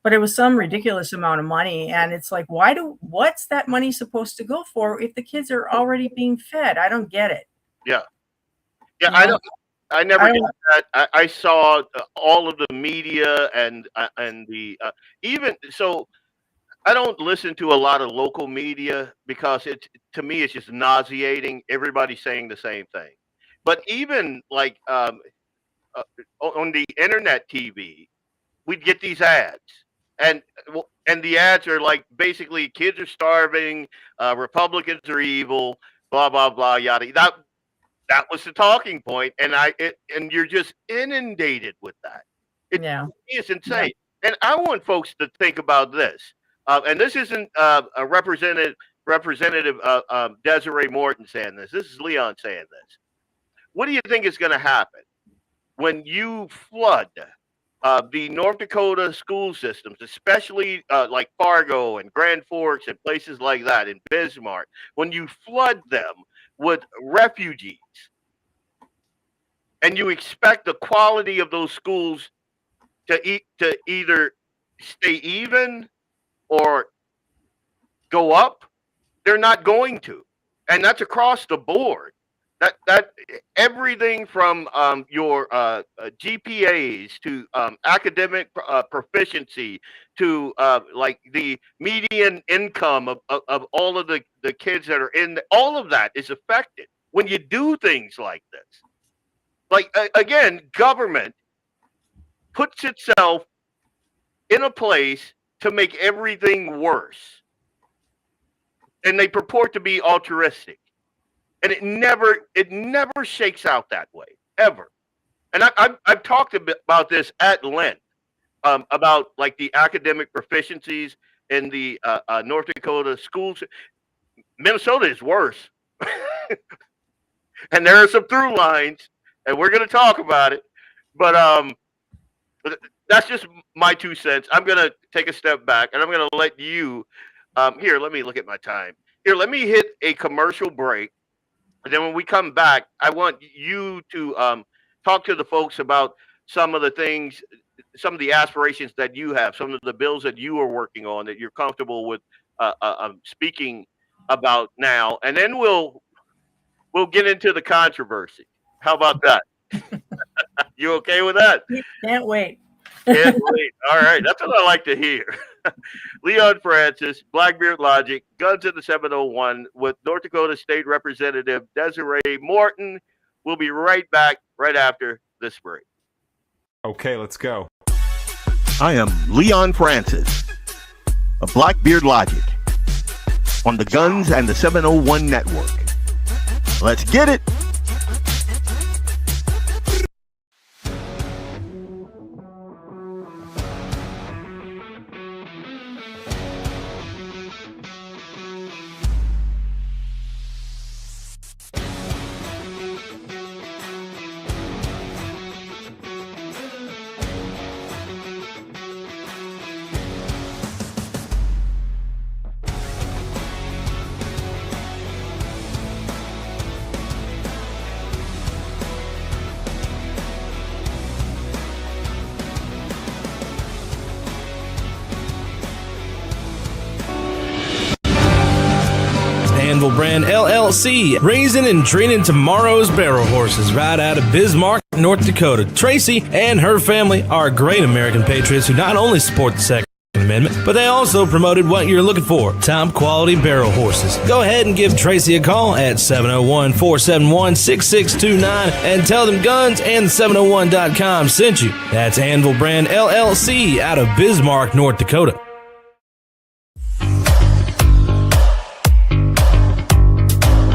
but it was some ridiculous amount of money. And it's like, what's that money supposed to go for if the kids are already being fed? I don't get it. Yeah. You I know? don't. I never did that. I saw all of the media and the even so. I don't listen to a lot of local media because to me it's just nauseating. Everybody's saying the same thing. But even like on the internet TV, we'd get these ads, and the ads are like basically kids are starving, Republicans are evil, blah blah blah, yada. That was the talking point, and and you're just inundated with that. It's insane. Yeah. And I want folks to think about this. And this isn't a representative Desiree Morton saying this. This is Leon saying this. What do you think is going to happen when you flood the North Dakota school systems, especially like Fargo and Grand Forks and places like that in Bismarck, when you flood them with refugees and you expect the quality of those schools to either stay even or go up? They're not going to. And that's across the board. That everything from your GPAs to academic proficiency to like the median income of all of the kids that are all of that is affected when you do things like this. Like, again, government puts itself in a place to make everything worse. And they purport to be altruistic. And it never shakes out that way, ever. And I've talked about this at length, about like the academic proficiencies in the North Dakota schools. Minnesota is worse. And there are some through lines, and we're going to talk about it. But that's just my 2 cents. I'm going to take a step back, and I'm going to let you here, let me look at my time. Here, let me hit a commercial break. And then when we come back, I want you to talk to the folks about some of the things, some of the aspirations that you have, some of the bills that you are working on that you're comfortable with speaking about now. And then we'll get into the controversy. How about that? You okay with that? Can't wait. Can't wait. All right. That's what I like to hear. Leon Francis, BlackBeardLogic, Guns in the 701 with North Dakota State Representative Desiree Morton. We'll be right back right after this break. Okay, let's go. I am Leon Francis of BlackBeardLogic on the Guns and the 701 Network. Let's get it. Anvil Brand LLC, raising and training tomorrow's barrel horses right out of Bismarck, North Dakota. Tracy and her family are great American patriots who not only support the Second Amendment, but they also promoted what you're looking for, top quality barrel horses. Go ahead and give Tracy a call at 701-471-6629 and tell them Guns and 701.com sent you. That's Anvil Brand LLC out of Bismarck, North Dakota.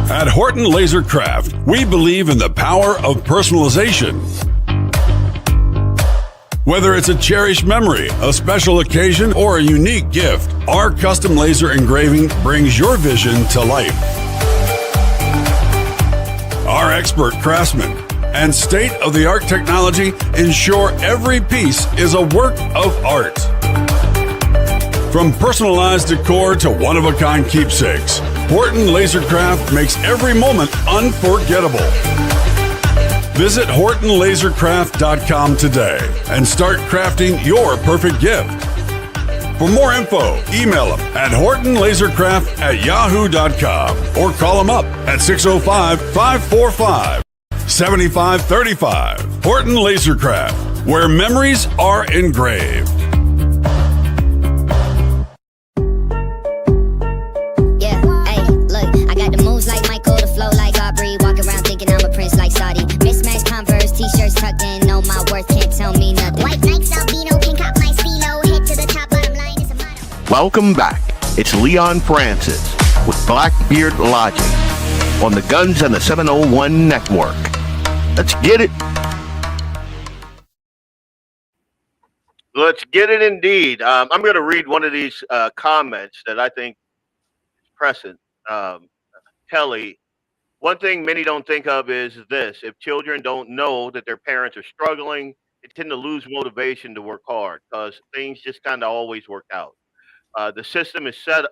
At Horton Laser Craft, we believe in the power of personalization. Whether it's a cherished memory, a special occasion, or a unique gift, our custom laser engraving brings your vision to life. Our expert craftsmen and state-of-the-art technology ensure every piece is a work of art. From personalized decor to one-of-a-kind keepsakes, Horton Lasercraft makes every moment unforgettable. Visit HortonLasercraft.com today and start crafting your perfect gift. For more info, email them at hortonlasercraft@yahoo.com or call them up at 605-545-7535. Horton Lasercraft, where memories are engraved. Yeah, hey, look, I got the moves like Michael, the flow like Aubrey. Walk around thinking I'm a prince like Saudi. Mismatched Converse, t-shirts tucked in, know my worth, can't tell me nothing. White Nikes, albino, pink cop my stilo, head to the top, bottom line is a motto. Welcome back. It's Leon Francis with BlackBeardLogic on the Guns and the 701 Network. Let's get it. Let's get it indeed. I'm going to read one of these comments that I think is present. Kelly, one thing many don't think of is this. If children don't know that their parents are struggling, they tend to lose motivation to work hard because things just kind of always work out. The system is set up.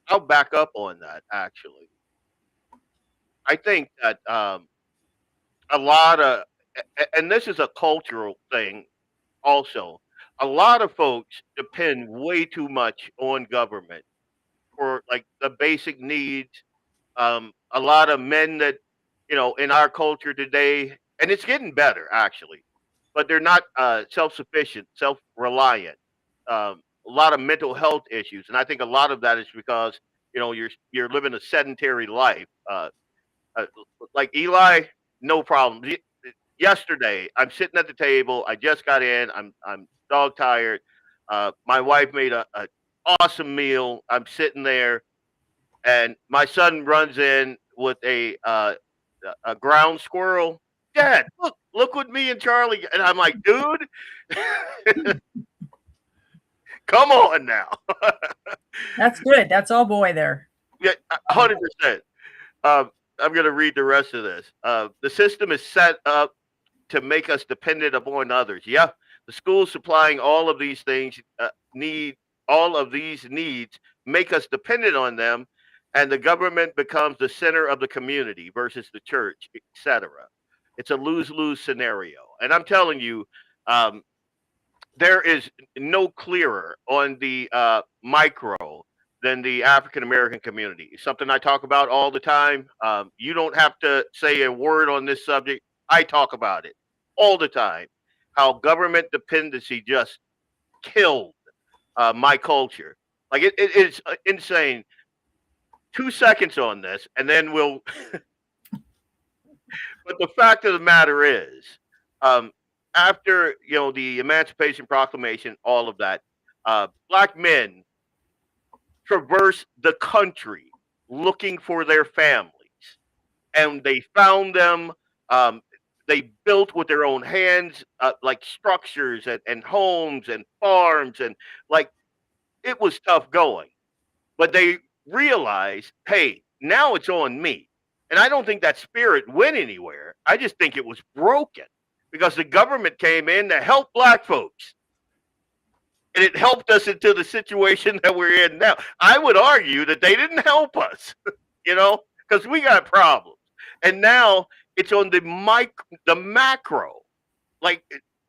I'll back up on that, actually. I think that a lot of, and this is a cultural thing also, a lot of folks depend way too much on government for like the basic needs. A lot of men that, in our culture today, and it's getting better actually, but they're not self-sufficient, self-reliant. A lot of mental health issues, and I think a lot of that is because you're living a sedentary life. Uh, like Eli, no problem. Yesterday, I'm sitting at the table. I just got in. I'm dog tired. My wife made a awesome meal. I'm sitting there, and my son runs in with a ground squirrel. Dad, look what me and Charlie. And I'm like, dude, come on now. That's good. That's all boy there. Yeah, 100%. I'm going to read the rest of this. The system is set up to make us dependent upon others. Yeah, the schools supplying all of these things all of these needs make us dependent on them, and the government becomes the center of the community versus the church, etc. It's a lose-lose scenario, and I'm telling you, there is no clearer on the micro than the African American community. It's something I talk about all the time. You don't have to say a word on this subject. I talk about it all the time. How government dependency just killed my culture. Like it's insane. 2 seconds on this, and then we'll. But the fact of the matter is, after the Emancipation Proclamation, all of that, black men traverse the country looking for their families, and they found them. They built with their own hands, like structures and homes and farms, and like it was tough going. But they realized, hey, now it's on me. And I don't think that spirit went anywhere. I just think it was broken because the government came in to help black folks. And it helped us into the situation that we're in now. I would argue that they didn't help us, because we got problems. And now it's on the macro. Like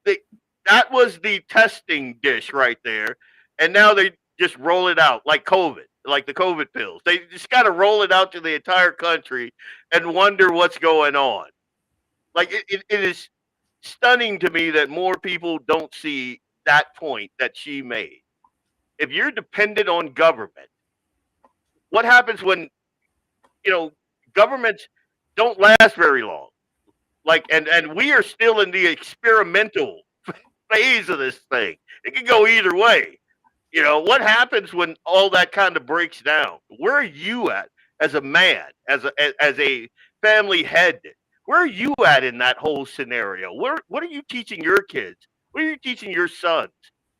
that was the testing dish right there. And now they just roll it out like COVID, like the COVID pills. They just got to roll it out to the entire country and wonder what's going on. Like it is stunning to me that more people don't see that point that she made. If you're dependent on government, what happens when governments don't last very long? Like and we are still in the experimental phase of this thing. It can go either way. What happens when all that kind of breaks down? Where are you at as a man, as a family head? Where are you at in that whole scenario? What are you teaching your kids? What are you teaching your sons?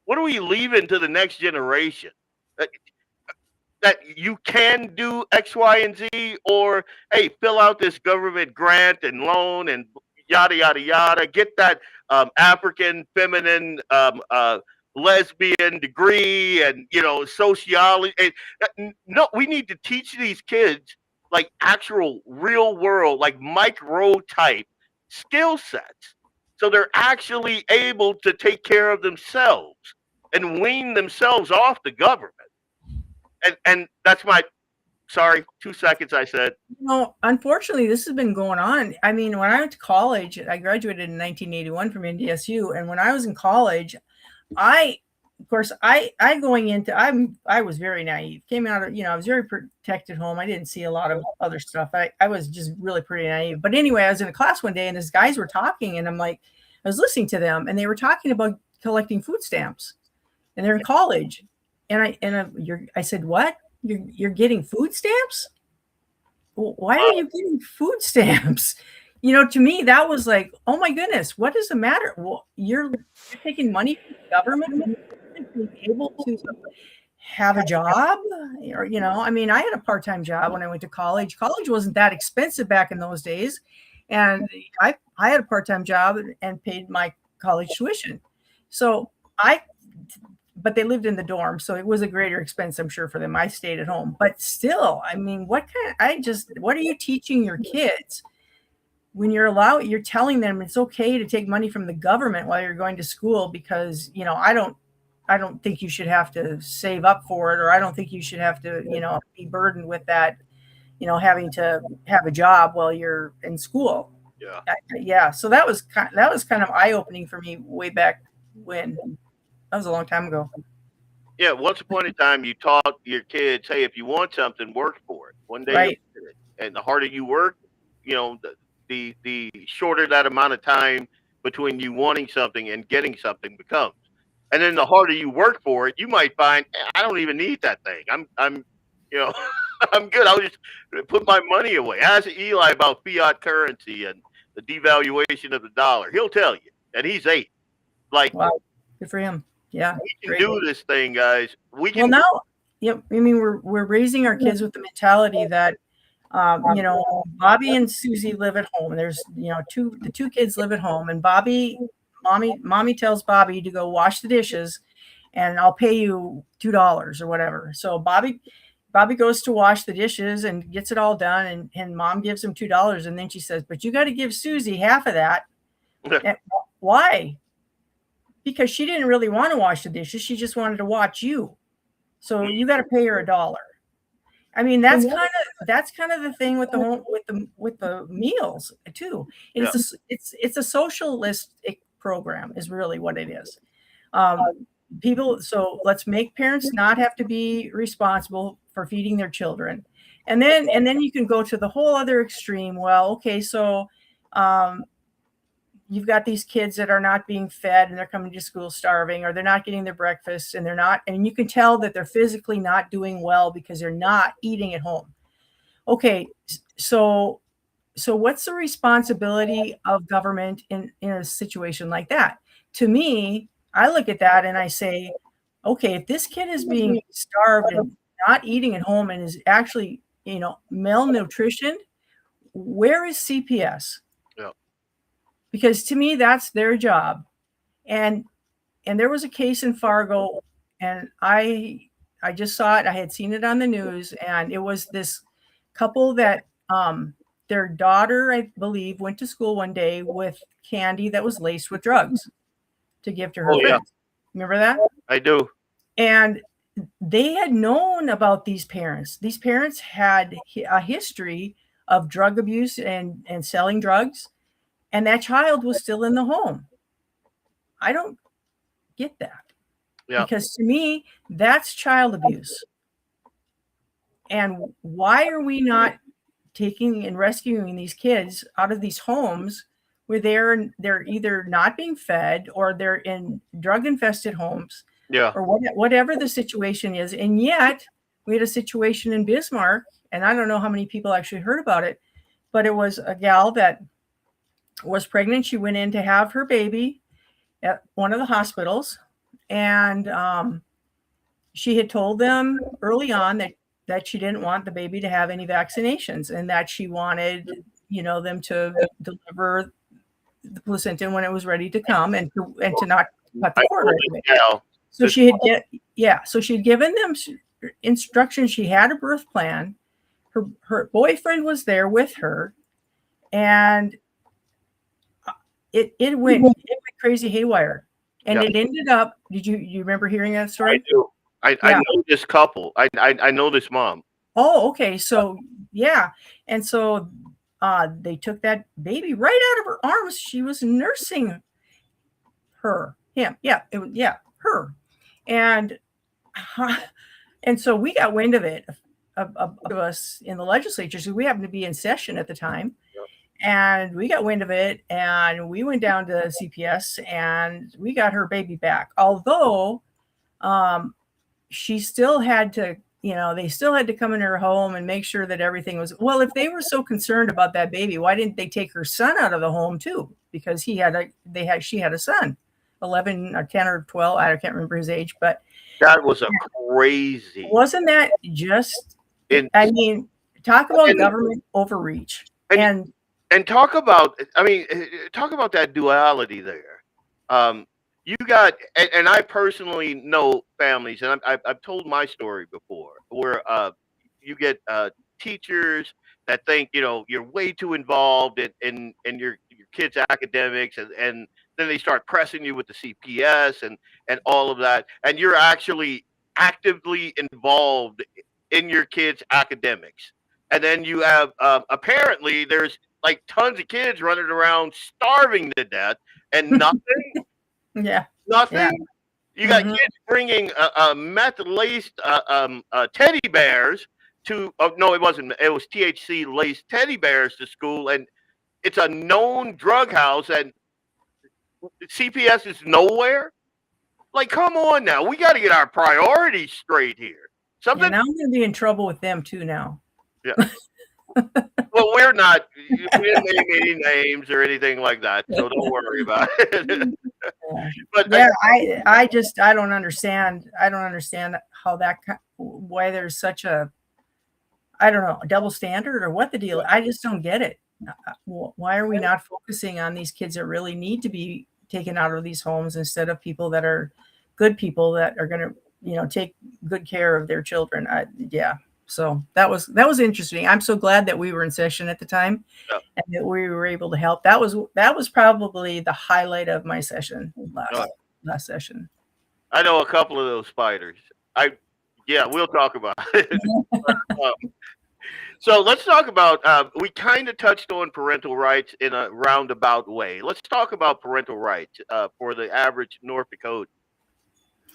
What are we leaving to the next generation? That you can do X, Y, and Z, or hey, fill out this government grant and loan and yada yada yada. Get that African feminine lesbian degree and sociology. No, we need to teach these kids like actual real world, like micro type skill sets, so they're actually able to take care of themselves and wean themselves off the government. And that's my, sorry, 2 seconds I said. Unfortunately, this has been going on. I mean, when I went to college, I graduated in 1981 from NDSU. And when I was in college, I was very naive. Came out of, I was very protected home. I didn't see a lot of other stuff. I was just really pretty naive. But anyway, I was in a class one day and these guys were talking and I was listening to them and they were talking about collecting food stamps and they're in college. And I said, what? You're getting food stamps? Why are you getting food stamps? To me, that was like, oh my goodness, what is the matter? Well, you're taking money from the government to be able to have a job, or I had a part-time job when I went to college. College wasn't that expensive back in those days, and I had a part-time job and paid my college tuition. But they lived in the dorm, so it was a greater expense, I'm sure, for them. I stayed at home, but still, what are you teaching your kids? When you're telling them it's okay to take money from the government while you're going to school because, I don't think you should have to save up for it, or I don't think you should have to, be burdened with that, having to have a job while you're in school. Yeah. Yeah. So that was kind of eye-opening for me way back when. That was a long time ago. Yeah. Once upon a time, you taught your kids, hey, if you want something, work for it. One day, Right. And the harder you work, the shorter that amount of time between you wanting something and getting something becomes. And then the harder you work for it, you might find, I don't even need that thing. I'm I'm good. I'll just put my money away. Ask Eli about fiat currency and the devaluation of the dollar. He'll tell you. And he's 8. Like, wow, good for him. Yeah. We can do this thing, guys. We can. Well, now, yep. We're raising our kids with the mentality that, Bobby and Susie live at home. There's, the two kids live at home, and mommy tells Bobby to go wash the dishes, and I'll pay you $2 or whatever. So Bobby goes to wash the dishes and gets it all done, and mom gives him $2, and then she says, "But you got to give Susie half of that." Why? Because she didn't really want to wash the dishes. She just wanted to watch you. So you got to pay her $1. That's kind of the thing with the home, with the meals too. It's a socialistic program is really what it is. So let's make parents not have to be responsible for feeding their children. And then you can go to the whole other extreme. Well, okay, so you've got these kids that are not being fed and they're coming to school starving, or they're not getting their breakfast, and you can tell that they're physically not doing well because they're not eating at home. Okay, so what's the responsibility of government in a situation like that? To me, I look at that and I say, okay, if this kid is being starved and not eating at home and is actually, malnutrition, where is CPS? Because to me, that's their job. And there was a case in Fargo, and I just saw it. I had seen it on the news, and it was this couple that their daughter, I believe, went to school one day with candy that was laced with drugs to give to her friends. Yeah. Remember that? I do. And they had known about these parents. These parents had a history of drug abuse and selling drugs. And that child was still in the home. I don't get that. Yeah. Because to me, that's child abuse. And why are we not taking and rescuing these kids out of these homes where they're either not being fed or they're in drug-infested homes, or whatever the situation is? And yet, we had a situation in Bismarck, and I don't know how many people actually heard about it, but it was a gal that was pregnant. She went in to have her baby at one of the hospitals, and she had told them early on that she didn't want the baby to have any vaccinations, and that she wanted them to deliver the placenta when it was ready to come, and to not cut the cord right away. So she had given them instructions. She had a birth plan. Her boyfriend was there with her, and it went crazy haywire. And Yeah. it ended up, you remember hearing that I story? do. I Yeah. know this couple. I know this mom. Oh, okay. So yeah. And so they took that baby right out of her arms. She was nursing him. Yeah, her. And and so we got wind of it, of us in the legislature. So we happened to be in session at the time. And we got wind of it, and we went down to CPS, and we got her baby back. Although she still had to, they still had to come in her home and make sure that everything was well. If they were so concerned about that baby, why didn't they take her son out of the home too? Because she had a son, 11 or 10 or 12. I can't remember his age, but That was a crazy. wasn't that just? And I mean, talk about government overreach and talk about. I mean, talk about that duality there. You got, and I personally know families, and I've told my story before, where you get teachers that think you're way too involved in your kids' academics, and then they start pressing you with the CPS and all of that, and you're actually actively involved in your kids' academics, and then you have apparently there's like tons of kids running around starving to death and nothing. yeah. Nothing. You got kids bringing meth-laced teddy bears to. Oh, no, it wasn't. It was THC-laced teddy bears to school, and it's a known drug house, and CPS is nowhere. Like, come on now, we got to get our priorities straight here. Something. Now I'm going to be in trouble with them too now. Yeah. Well, we're not. We didn't name any names or anything like that, so don't worry about it. But yeah, I don't understand. I don't understand how why there's such a, I don't know, a double standard or what the deal. I just don't get it. Why are we not focusing on these kids that really need to be taken out of these homes instead of people that are good people that are going to, take good care of their children? So that was interesting. I'm so glad that we were in session at the time and that we were able to help. That was probably the highlight of my session last session. I know a couple of those spiders. We'll talk about it. So let's talk about, we kind of touched on parental rights in a roundabout way. Let's talk about parental rights for the average North Dakota.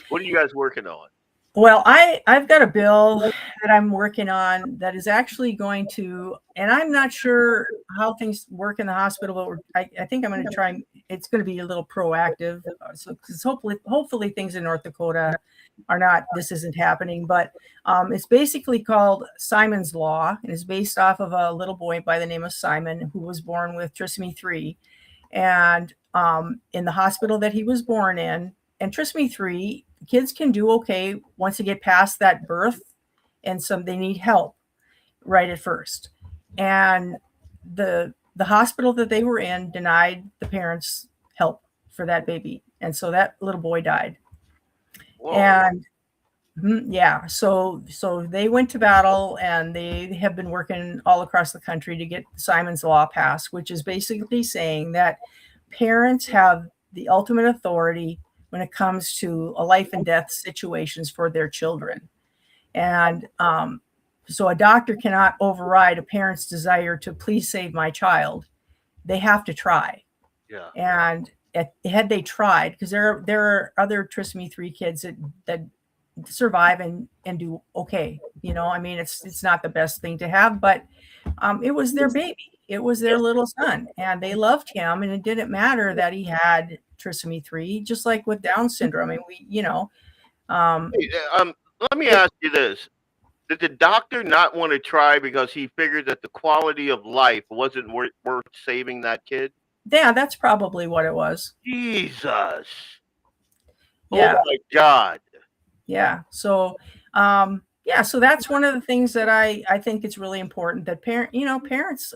What are you guys working on? Well, I've got a bill that I'm working on that is actually going to, and I'm not sure how things work in the hospital, but I think I'm going to try. It's going to be a little proactive, so because hopefully things in North Dakota are not. This isn't happening, but it's basically called Simon's Law, and is based off of a little boy by the name of Simon who was born with trisomy 3, and in the hospital that he was born in, and trisomy 3. Kids can do okay once they get past that birth, and they need help right at first. And the hospital that they were in denied the parents help for that baby, and so that little boy died. Whoa. And so they went to battle, and they have been working all across the country to get Simon's Law passed, which is basically saying that parents have the ultimate authority when it comes to a life and death situations for their children. And so a doctor cannot override a parent's desire to please save my child. They have to try. Yeah. And had they tried, because there are other trisomy 3 kids that survive and do okay. I mean, it's not the best thing to have, but it was their baby. It was their little son, and they loved him, and it didn't matter that he had trisomy 3, just like with Down syndrome. I mean, let me ask you this. Did the doctor not want to try because he figured that the quality of life wasn't worth saving that kid? Yeah, that's probably what it was. Jesus. Yeah. Oh my God. Yeah. So, so that's one of the things that I think it's really important that parents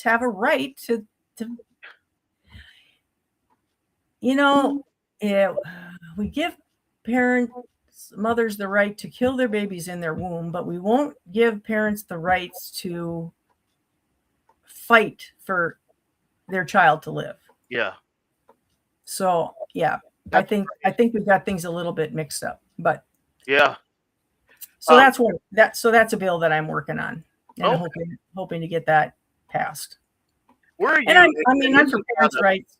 have a right to we give mothers the right to kill their babies in their womb, but we won't give parents the rights to fight for their child to live. Yeah. So, yeah. I think we've got things a little bit mixed up, but yeah. so that's a bill that I'm working on and Okay. hoping to get that passed. Where are you? And I'm for parents' rights.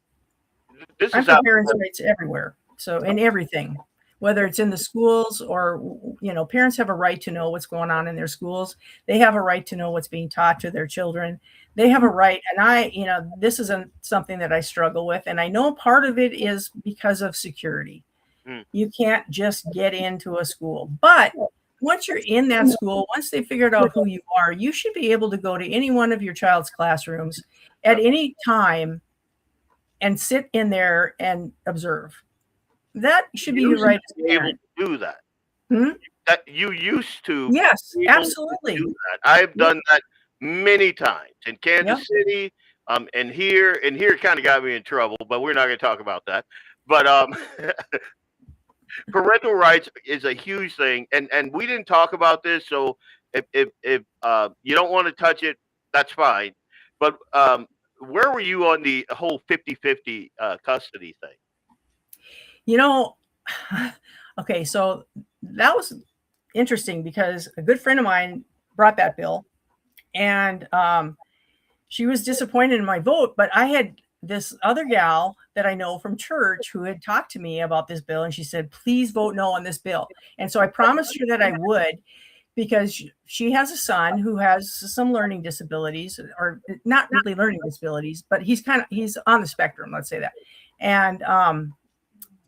This I'm is for out. parents' rights everywhere. So in everything, whether it's in the schools or, parents have a right to know what's going on in their schools. They have a right to know what's being taught to their children. They have a right. And this isn't something that I struggle with. And I know part of it is because of security. You can't just get into a school, but once you're in that school, once they figured out who you are, you should be able to go to any one of your child's classrooms at any time and sit in there and observe. That should be your right as a parent. To do that. Hmm? You used to. Yes, absolutely. Do that. I've done that many times in Kansas Yep. City, and here kind of got me in trouble, but we're not going to talk about that. But parental rights is a huge thing, and we didn't talk about this. So if you don't want to touch it, that's fine. But where were you on the whole 50-50 custody thing? Okay, so that was interesting because a good friend of mine brought that bill, and she was disappointed in my vote, but I had this other gal that I know from church who had talked to me about this bill, and she said, please vote no on this bill. And so I promised her that I would, because she has a son who has some learning disabilities, or not really learning disabilities, but he's on the spectrum, let's say that.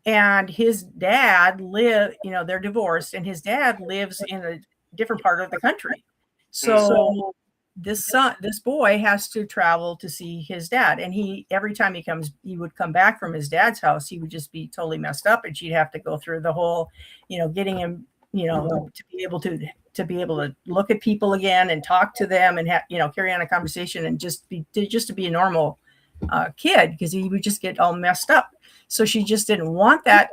And his dad they're divorced, and his dad lives in a different part of the country. So this boy has to travel to see his dad. And every time he would come back from his dad's house, he would just be totally messed up. And she'd have to go through the whole, getting him, to be able to look at people again and talk to them and carry on a conversation and just to be a normal kid, because he would just get all messed up. So she just didn't want that.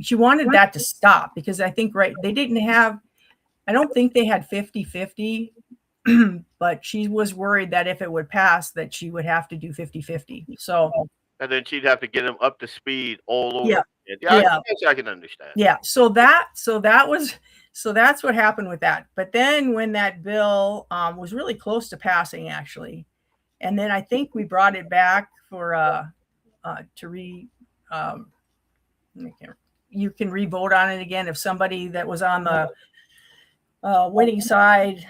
She wanted that to stop, because I think, I don't think they had 50-50, but she was worried that if it would pass, that she would have to do 50-50. So, and then she'd have to get him up to speed all over. Yeah. I can understand. Yeah. So that's what happened with that. But then when that bill was really close to passing, actually, and then I think we brought it back for you can re-vote on it again if somebody that was on the winning side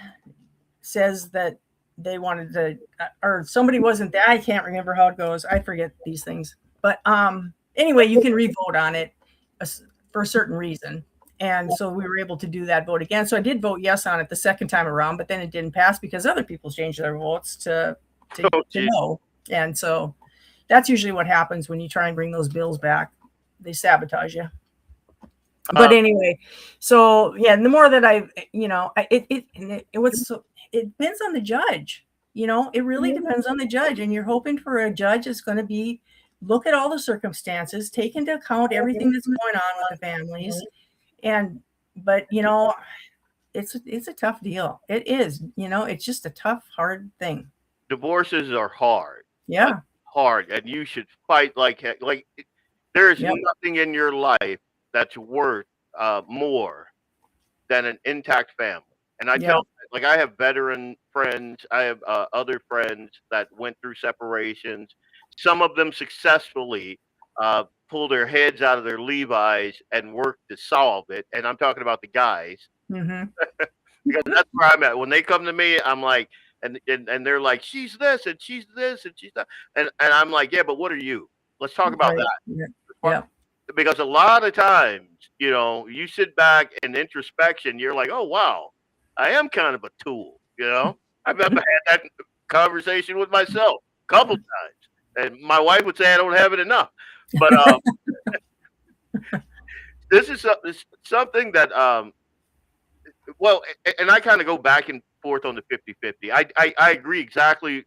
says that they wanted to, or somebody wasn't there. I can't remember how it goes. I forget these things. But anyway, you can re-vote on it for a certain reason. And so we were able to do that vote again. So I did vote yes on it the second time around, but then it didn't pass because other people changed their votes to no. And so that's usually what happens when you try and bring those bills back. They sabotage you. But anyway, so yeah, and the more that it depends on the judge. It really depends on the judge, and you're hoping for a judge that's going to look at all the circumstances, take into account everything that's going on with the families, but it's a tough deal. It is, it's just a tough, hard thing. Divorces are hard. Yeah. Hard, and you should fight like heck. Like, there's nothing in your life that's worth more than an intact family. And I tell, like, I have veteran friends, I have other friends that went through separations. Some of them successfully pull their heads out of their Levi's and work to solve it. And I'm talking about the guys. Mm-hmm. Because that's where I'm at. When they come to me, I'm like, and they're like, she's this and she's this and she's that. And I'm like, yeah, but what are you? Let's talk about that. Yeah. Because a lot of times, you sit back in introspection, you're like, oh, wow, I am kind of a tool. I've had that conversation with myself a couple times. And my wife would say I don't have it enough. But this is something that, and I kind of go back and forth on the 50-50. I agree exactly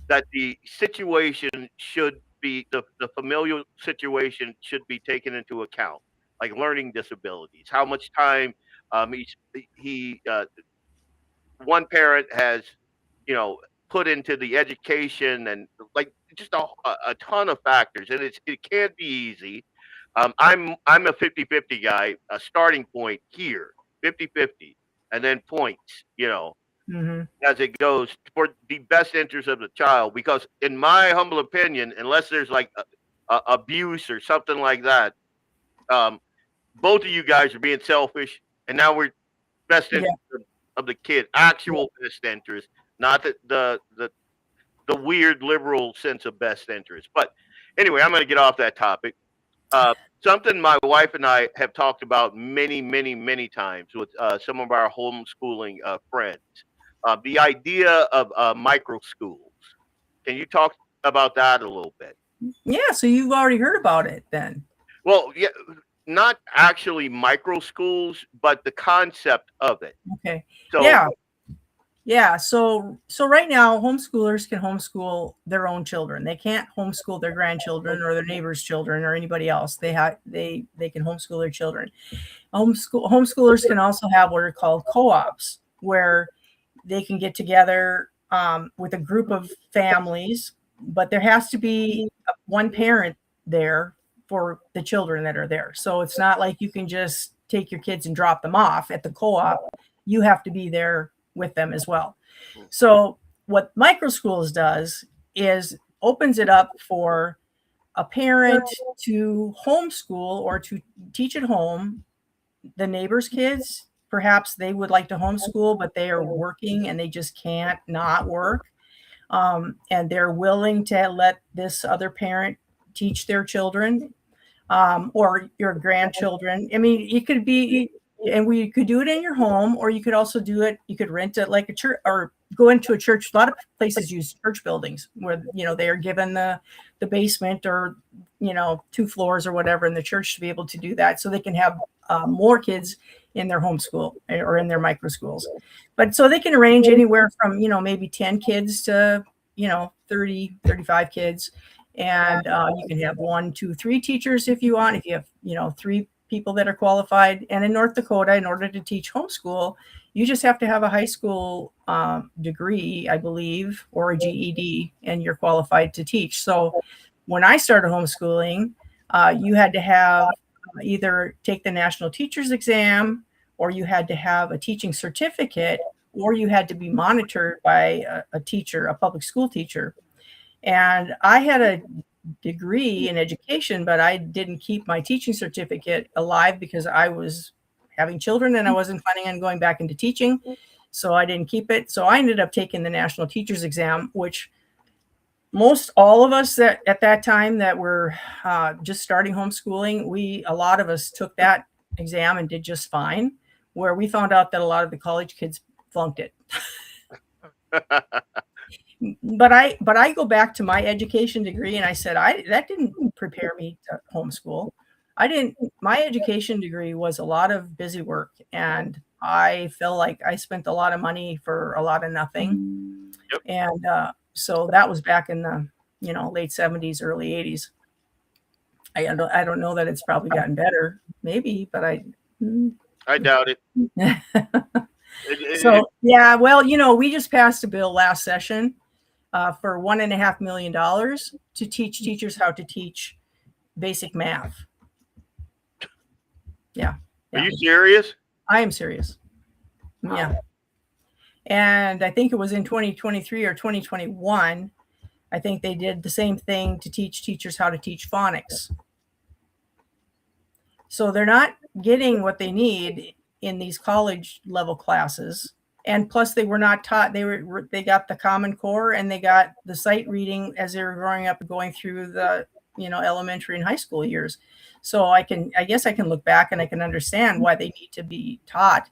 that the situation should be, the familial situation should be taken into account, like learning disabilities, how much time one parent has, put into the education, and like just a ton of factors. And it can't be easy. I'm a 50-50 guy. A starting point here, 50-50, and then points. Hmm. As it goes for the best interest of the child. Because in my humble opinion, unless there's like abuse or something like that, um, both of you guys are being selfish, and now we're best Yeah. interest of the kid, actual best interest, not the weird liberal sense of best interest. But anyway, I'm going to get off that topic. Uh, Something my wife and I have talked about many, many, many times with some of our homeschooling friends. The idea of micro schools. Can you talk about that a little bit? Yeah. So you've already heard about it then. Well, yeah, not actually micro schools, but the concept of it. Okay. So, Yeah. Yeah. So right now, homeschoolers can homeschool their own children. They can't homeschool their grandchildren or their neighbors' children or anybody else. They can homeschool their children. Homeschoolers can also have what are called co-ops, where they can get together with a group of families, but there has to be one parent there for the children that are there. So it's not like you can just take your kids and drop them off at the co-op. You have to be there with them as well. So what micro schools does is opens it up for a parent to homeschool or to teach at home the neighbors' kids. Perhaps they would like to homeschool, but they are working and they just can't not work. And they're willing to let this other parent teach their children or your grandchildren. I mean, it could be, and we could do it in your home, or you could also do it, you could rent it like a church or go into a church. A lot of places use church buildings where, they are given the basement or, 2 floors or whatever in the church to be able to do that. So they can have more kids in their homeschool or in their micro schools. But so they can arrange anywhere from, maybe 10 kids to, 30, 35 kids. And you can have 1, 2, 3 teachers if you want, if you have, 3 people that are qualified. And in North Dakota, in order to teach homeschool, you just have to have a high school degree, I believe, or a GED, and you're qualified to teach. So when I started homeschooling, you had to have either take the national teachers exam, or you had to have a teaching certificate, or you had to be monitored by a teacher, a public school teacher. And I had a degree in education, but I didn't keep my teaching certificate alive because I was having children and I wasn't planning on going back into teaching. So I didn't keep it. So I ended up taking the national teachers exam, which most all of us that at that time that were just starting homeschooling, a lot of us took that exam and did just fine, where we found out that a lot of the college kids flunked it. But I go back to my education degree and I said, that didn't prepare me to homeschool. My education degree was a lot of busy work, and I feel like I spent a lot of money for a lot of nothing. Yep. And so that was back in the, late 70s, early 80s. I don't know that it's probably gotten better, maybe, but I doubt it. So, yeah, well, we just passed a bill last session for $1.5 million to teach teachers how to teach basic math. Yeah. Are you serious? I am serious. Wow. Yeah. And I think it was in 2023 or 2021. I think they did the same thing to teach teachers how to teach phonics. So they're not getting what they need in these college level classes. And plus they were not taught, they got the Common Core and they got the sight reading as they were growing up and going through the, elementary and high school years. So I guess I can look back and I can understand why they need to be taught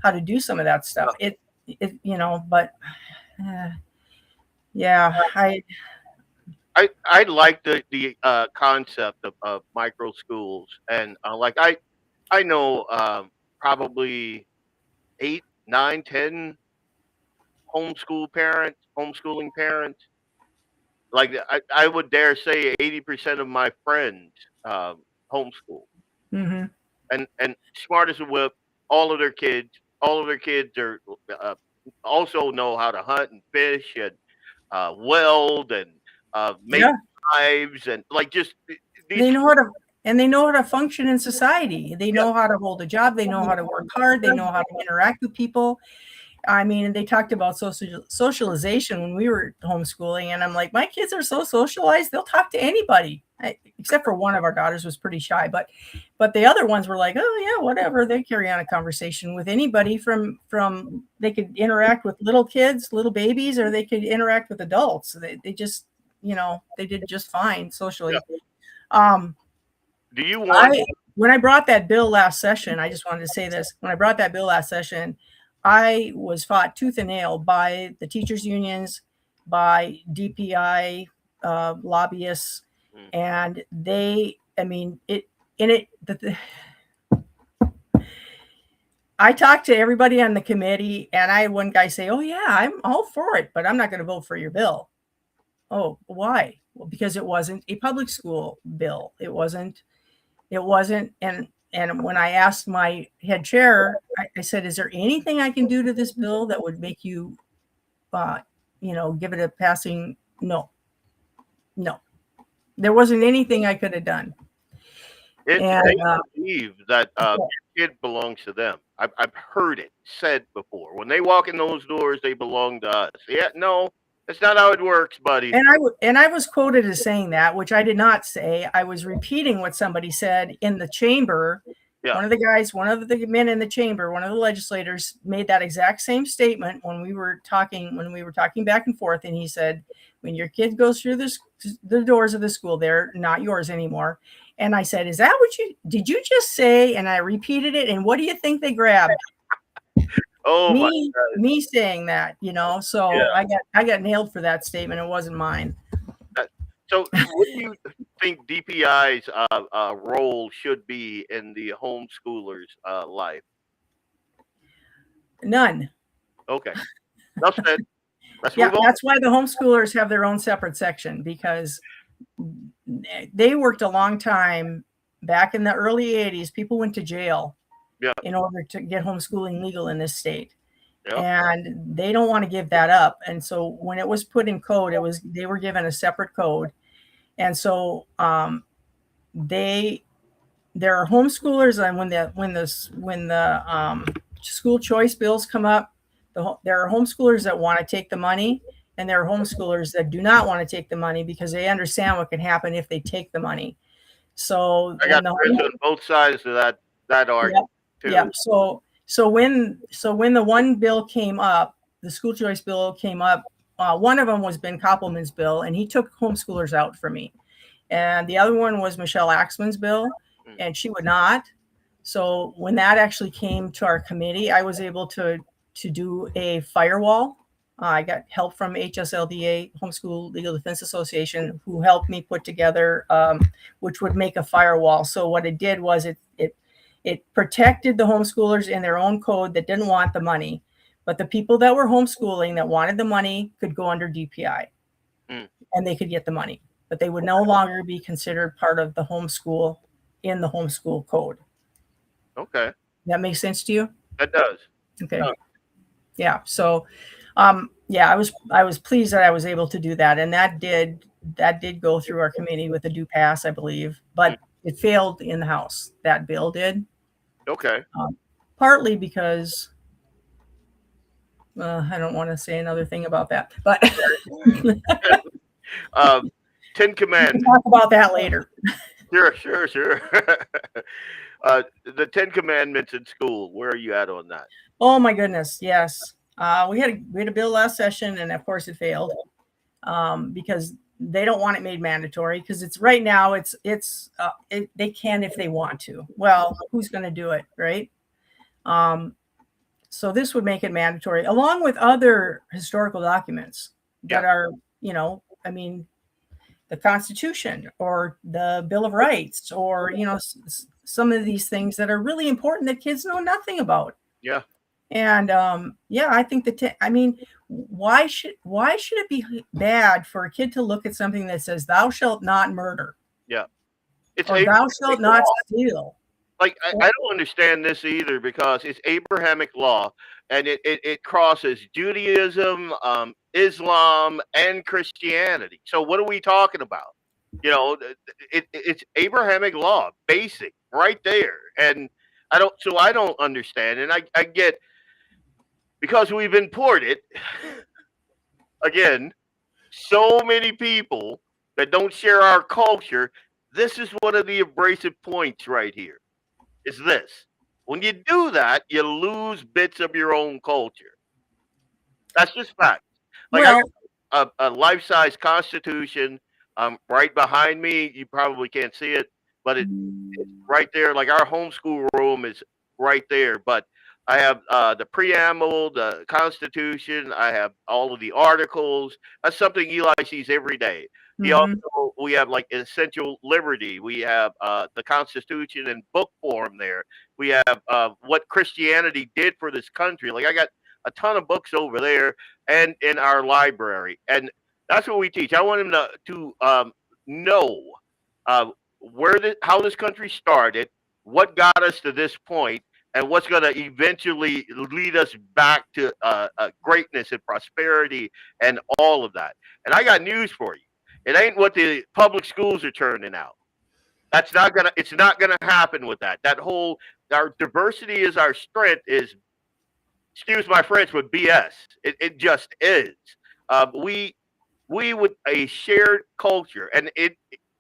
how to do some of that stuff. But yeah, I like the concept of micro schools, and I know probably 8, 9, 10 homeschooling parents. Like I would dare say 80% of my friends homeschool, mm-hmm. and smart as a whip. All of their kids are also know how to hunt and fish and weld and make knives and like just they know how to. and they know how to function in society. They know how to hold a job. They know how to work hard. They know how to interact with people. I mean, they talked about socialization when we were homeschooling, and I'm like, my kids are so socialized; they'll talk to anybody, except for one of our daughters was pretty shy, but the other ones were like, oh yeah, whatever. They carry on a conversation with anybody from they could interact with little kids, little babies, or they could interact with adults. They just, they did just fine socially. Do you want? When I brought that bill last session, I just wanted to say this. When I brought that bill last session, I was fought tooth and nail by the teachers teachers unions, by DPI lobbyists, and I talked to everybody on the committee, and I had one guy say, oh yeah, I'm all for it, but I'm not going to vote for your bill. Oh, why? Well, because it wasn't a public school bill. It wasn't. And when I asked my head chair, I said, is there anything I can do to this bill that would make you, give it a passing? No. There wasn't anything I could have done. They believe that your kid belongs to them. I've heard it said before. When they walk in those doors, they belong to us. Yeah, no, that's not how it works, buddy. And I was quoted as saying that, which I did not say. I was repeating what somebody said in the chamber. Yeah. One of the men in the chamber, one of the legislators, made that exact same statement when we were talking back and forth. And he said, when your kid goes through the doors of the school, they're not yours anymore. And I said, is that what did you just say? And I repeated it. And what do you think they grabbed? Oh, me saying that, so yeah. I got nailed for that statement. It wasn't mine. So what do you think DPI's role should be in the homeschooler's life? None. Okay. That's it. That's why the homeschoolers have their own separate section, because they worked a long time back in the early 80s. People went to jail in order to get homeschooling legal in this state. Yep. And they don't want to give that up. And so when it was put in code, they were given a separate code. And so there are homeschoolers, and when the school choice bills come up, there are homeschoolers that want to take the money, and there are homeschoolers that do not want to take the money because they understand what can happen if they take the money. So I got friends on both sides of that argument too. Yeah. So when the one bill came up, the school choice bill came up, one of them was Ben Koppelman's bill, and he took homeschoolers out for me. And the other one was Michelle Axman's bill, and she would not. So when that actually came to our committee, I was able to do a firewall. I got help from HSLDA, Homeschool Legal Defense Association, who helped me put together, which would make a firewall. So what it did was it protected the homeschoolers in their own code that didn't want the money, but the people that were homeschooling that wanted the money could go under DPI, and they could get the money, but they would no longer be considered part of the homeschool in the homeschool code. Okay. That makes sense to you? That does. Okay. Yeah. So, I was pleased that I was able to do that, and that did go through our committee with a due pass, I believe, but it failed in the House. That bill did. Okay. Partly because I don't want to say another thing about that, but 10 Commandments. We'll talk about that later. Sure. The 10 Commandments in school. Where are you at on that? Oh my goodness, yes. We had a bill last session, and of course it failed because they don't want it made mandatory. Because it's right now, they can if they want to. Well, who's going to do it, right? So this would make it mandatory, along with other historical documents that are, the Constitution or the Bill of Rights, or some of these things that are really important that kids know nothing about. Yeah. And I think why should it be bad for a kid to look at something that says "Thou shalt not murder"? Yeah. Or "Thou shalt not steal"? Like I don't understand this either, because it's Abrahamic law, and it crosses Judaism, Islam, and Christianity. So what are we talking about? It's Abrahamic law, basic, right there. And I don't understand. And I get, because we've imported, again, so many people that don't share our culture. This is one of the abrasive points right here. Is this. When you do that, you lose bits of your own culture. That's just fact. Like, I Well, got a life-size Constitution right behind me. You probably can't see it, but it's right there. Like, our homeschool room is right there. But I have the preamble, the Constitution. I have all of the articles. That's something Eli sees every day. He also, mhm, we have like essential liberty. We have the Constitution in book form there. We have what Christianity did for this country. Like, I got a ton of books over there and in our library, and that's what we teach. I want him to know how this country started, what got us to this point, and what's going to eventually lead us back to greatness and prosperity and all of that. And I got news for you. It ain't what the public schools are turning out. It's not gonna happen with that. Our diversity is our strength is, excuse my French, but BS. It just is. We with a shared culture, and it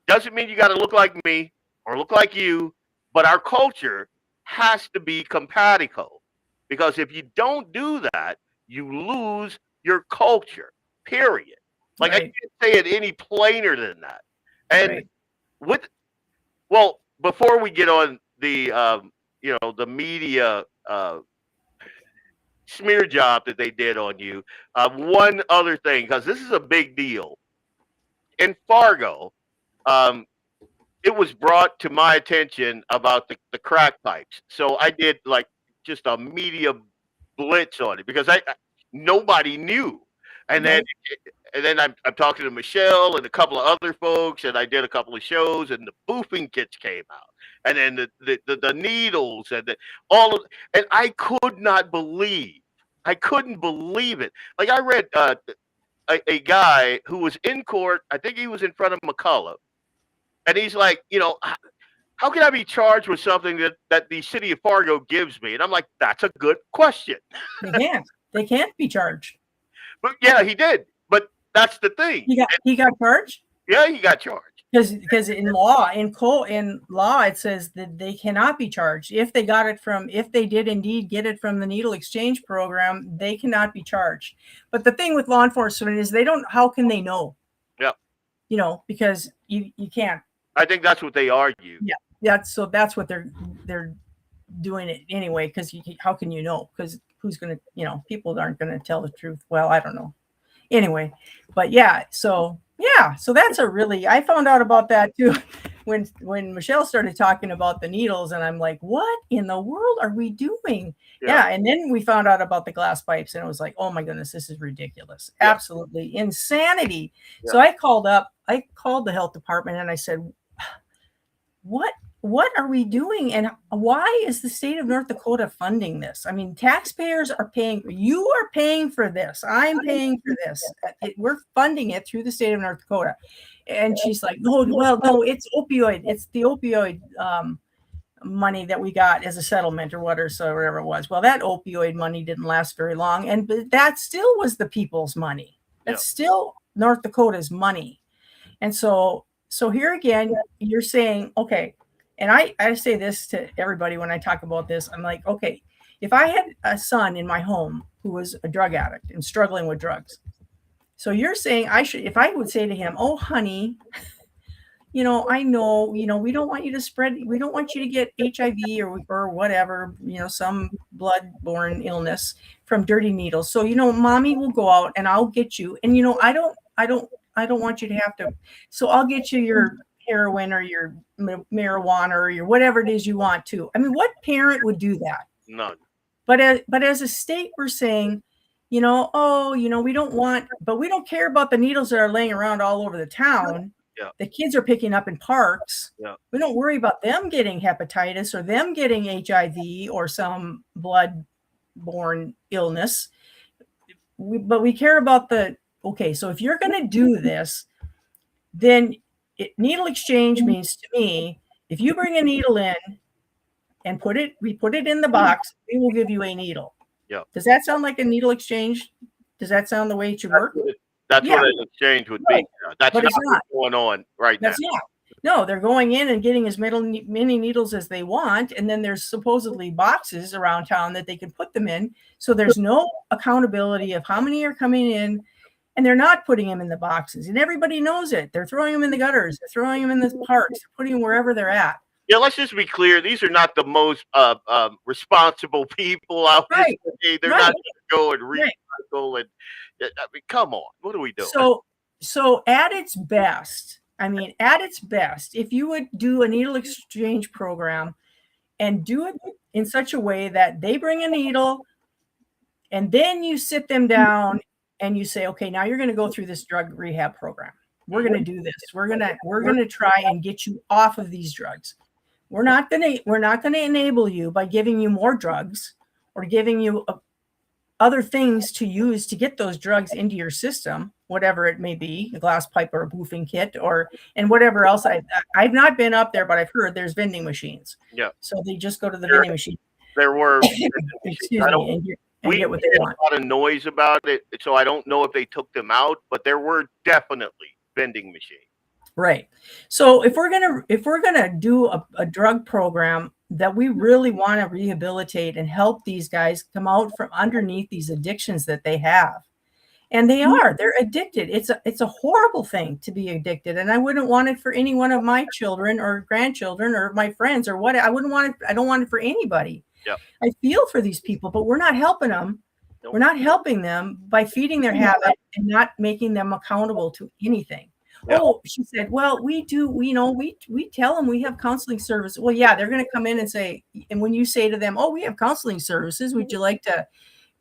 doesn't mean you got to look like me or look like you, but our culture has to be compatible. Because if you don't do that, you lose your culture. Period. Like, I right, can't say it any plainer than that. And right. with well, before we get on the media smear job that they did on you. One other thing, because this is a big deal. In Fargo, um, it was brought to my attention about the crack pipes. So I did like just a media blitz on it because nobody knew. And then Right. I'm talking to Michelle and a couple of other folks, and I did a couple of shows, and the boofing kits came out, and then the needles and all of, and I couldn't believe it. Like, I read a guy who was in court. I think he was in front of McCullough, and he's like, how can I be charged with something that the city of Fargo gives me? And I'm like, that's a good question. They can't. They can't be charged. But yeah, he did. But that's the thing. He got charged Yeah, he got charged. because in law it says that they cannot be charged if they did indeed get it from the needle exchange program. They cannot be charged. But the thing with law enforcement is how can they know? Yeah. Because you can't. I think that's what they argue. Yeah. That's what they're doing it anyway, because how can you know? Because who's going to, people aren't going to tell the truth. Well, I don't know. Anyway, but so that's I found out about that too when Michelle started talking about the needles, and I'm like, what in the world are we doing? Yeah. And then we found out about the glass pipes, and it was like, oh my goodness, this is ridiculous. Yeah. Absolutely insanity. Yeah. So I called the health department, and I said, what are we doing, and why is the state of North Dakota funding this? I mean, taxpayers are paying. You are paying for this. I'm paying for this. We're funding it through the state of North Dakota. And she's like, no, it's opioid. It's the opioid money that we got as a settlement or whatever it was. Well, that opioid money didn't last very long, but that still was the people's money. That's still North Dakota's money. And so here again, you're saying, okay. And I say this to everybody when I talk about this. I'm like, okay, if I had a son in my home who was a drug addict and struggling with drugs, so you're saying if I would say to him, oh, honey, I know, we don't want you to get HIV or whatever, some blood-borne illness from dirty needles. So, mommy will go out and I'll get you. And, I don't want you to have to. So I'll get you your heroin or your marijuana or your whatever it is you want to. I mean, what parent would do that? None. But as a state, we're saying, we don't care about the needles that are laying around all over the town. Yeah. The kids are picking up in parks. Yeah. We don't worry about them getting hepatitis or them getting HIV or some blood-borne illness. But we care about okay, so if you're going to do this, then needle exchange means to me, if you bring a needle in and we put it in the box, we will give you a needle. Yeah. Does that sound like a needle exchange? Does that sound the way it should work? That's what an exchange would be. That's but not it's not what's going on right now. That's not. No, they're going in and getting as many needles as they want, and then there's supposedly boxes around town that they can put them in. So there's no accountability of how many are coming in, and they're not putting them in the boxes, and everybody knows it. They're throwing them in the gutters, they're throwing them in the parks, they're putting them wherever they're at. Yeah, let's just be clear. These are not the most responsible people out there. They're not going to go and recycle and. I mean, come on, what are we doing? So at its best, if you would do a needle exchange program and do it in such a way that they bring a needle and then you sit them down and you say, okay, now you're going to go through this drug rehab program. We're going to do this. We're going to try and get you off of these drugs. We're not going to enable you by giving you more drugs or giving you other things to use to get those drugs into your system, whatever it may be, a glass pipe or a boofing kit and whatever else. I've not been up there, but I've heard there's vending machines. Yeah. So they just go to the vending machine. There were. Excuse me. And get what they want. A lot of noise about it, so I don't know if they took them out, but there were definitely vending machines. Right. So if we're gonna do a drug program that we really want to rehabilitate and help these guys come out from underneath these addictions that they have, and they're addicted. It's a horrible thing to be addicted, and I wouldn't want it for any one of my children or grandchildren or my friends or what. I wouldn't want it. I don't want it for anybody. Yep. I feel for these people, but we're not helping them. Nope. We're not helping them by feeding their habit and not making them accountable to anything. Yep. Oh, she said, well, we do, we tell them we have counseling service. Well, yeah, they're going to come in and say, and when you say to them, oh, we have counseling services, would you like to?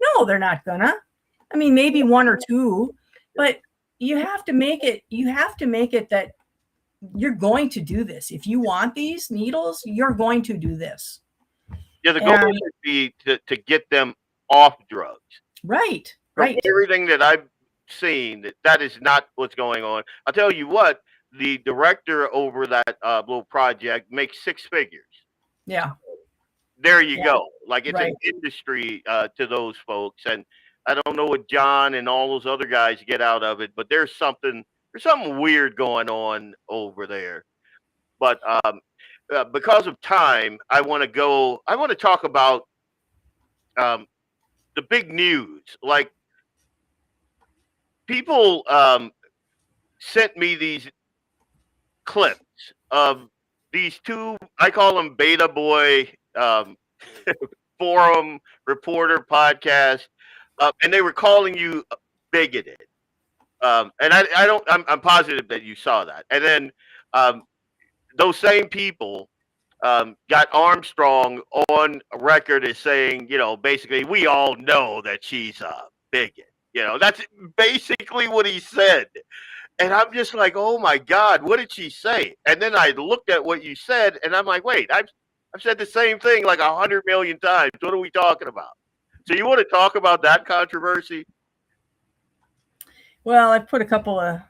No, they're not gonna. I mean, maybe one or two, but you have to make it that you're going to do this. If you want these needles, you're going to do this. Yeah, the goal should be to get them off drugs. Right. Everything that I've seen, that is not what's going on. I'll tell you what, the director over that little project makes six figures. Yeah. There you go. Like it's an industry to those folks. And I don't know what John and all those other guys get out of it, but there's something weird going on over there. But because of time, I want to talk about the big news. Like people sent me these clips of these two, I call them Beta Boy forum reporter podcast, and they were calling you bigoted. And I'm positive that you saw that. And then those same people got Armstrong on record as saying, basically, we all know that she's a bigot. That's basically what he said. And I'm just like, oh my God, what did she say? And then I looked at what you said, and I'm like, wait, I've said the same thing like 100 million times. What are we talking about? So you want to talk about that controversy? Well, I put a couple of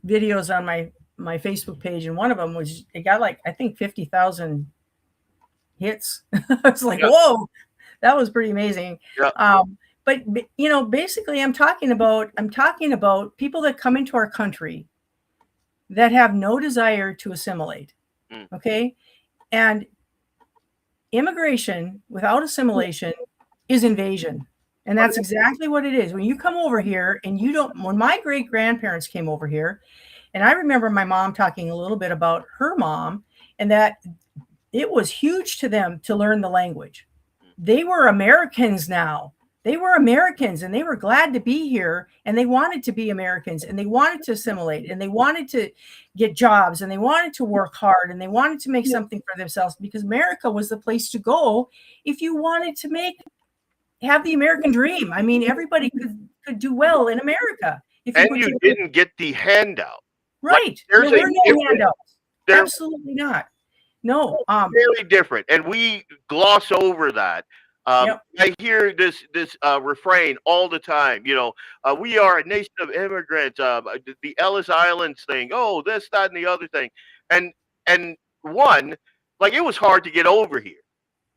videos on my Facebook page, and one of them it got like, I think 50,000 hits. I was like, whoa, that was pretty amazing. Yeah. But basically I'm talking about people that come into our country that have no desire to assimilate. Okay. And immigration without assimilation is invasion. And that's exactly what it is. When you come over here and when my great grandparents came over here, and I remember my mom talking a little bit about her mom, and that it was huge to them to learn the language. They were Americans now. They were Americans, and they were glad to be here, and they wanted to be Americans, and they wanted to assimilate, and they wanted to get jobs, and they wanted to work hard, and they wanted to make something for themselves, because America was the place to go if you wanted to have the American dream. I mean, everybody could do well in America. And you didn't get the handout. Right. There were no handouts. Absolutely not. No. Very different. And we gloss over that. Yep. I hear this refrain all the time. We are a nation of immigrants. The Ellis Islands thing. Oh, this, that, and the other thing. And and one, like, it was hard to get over here.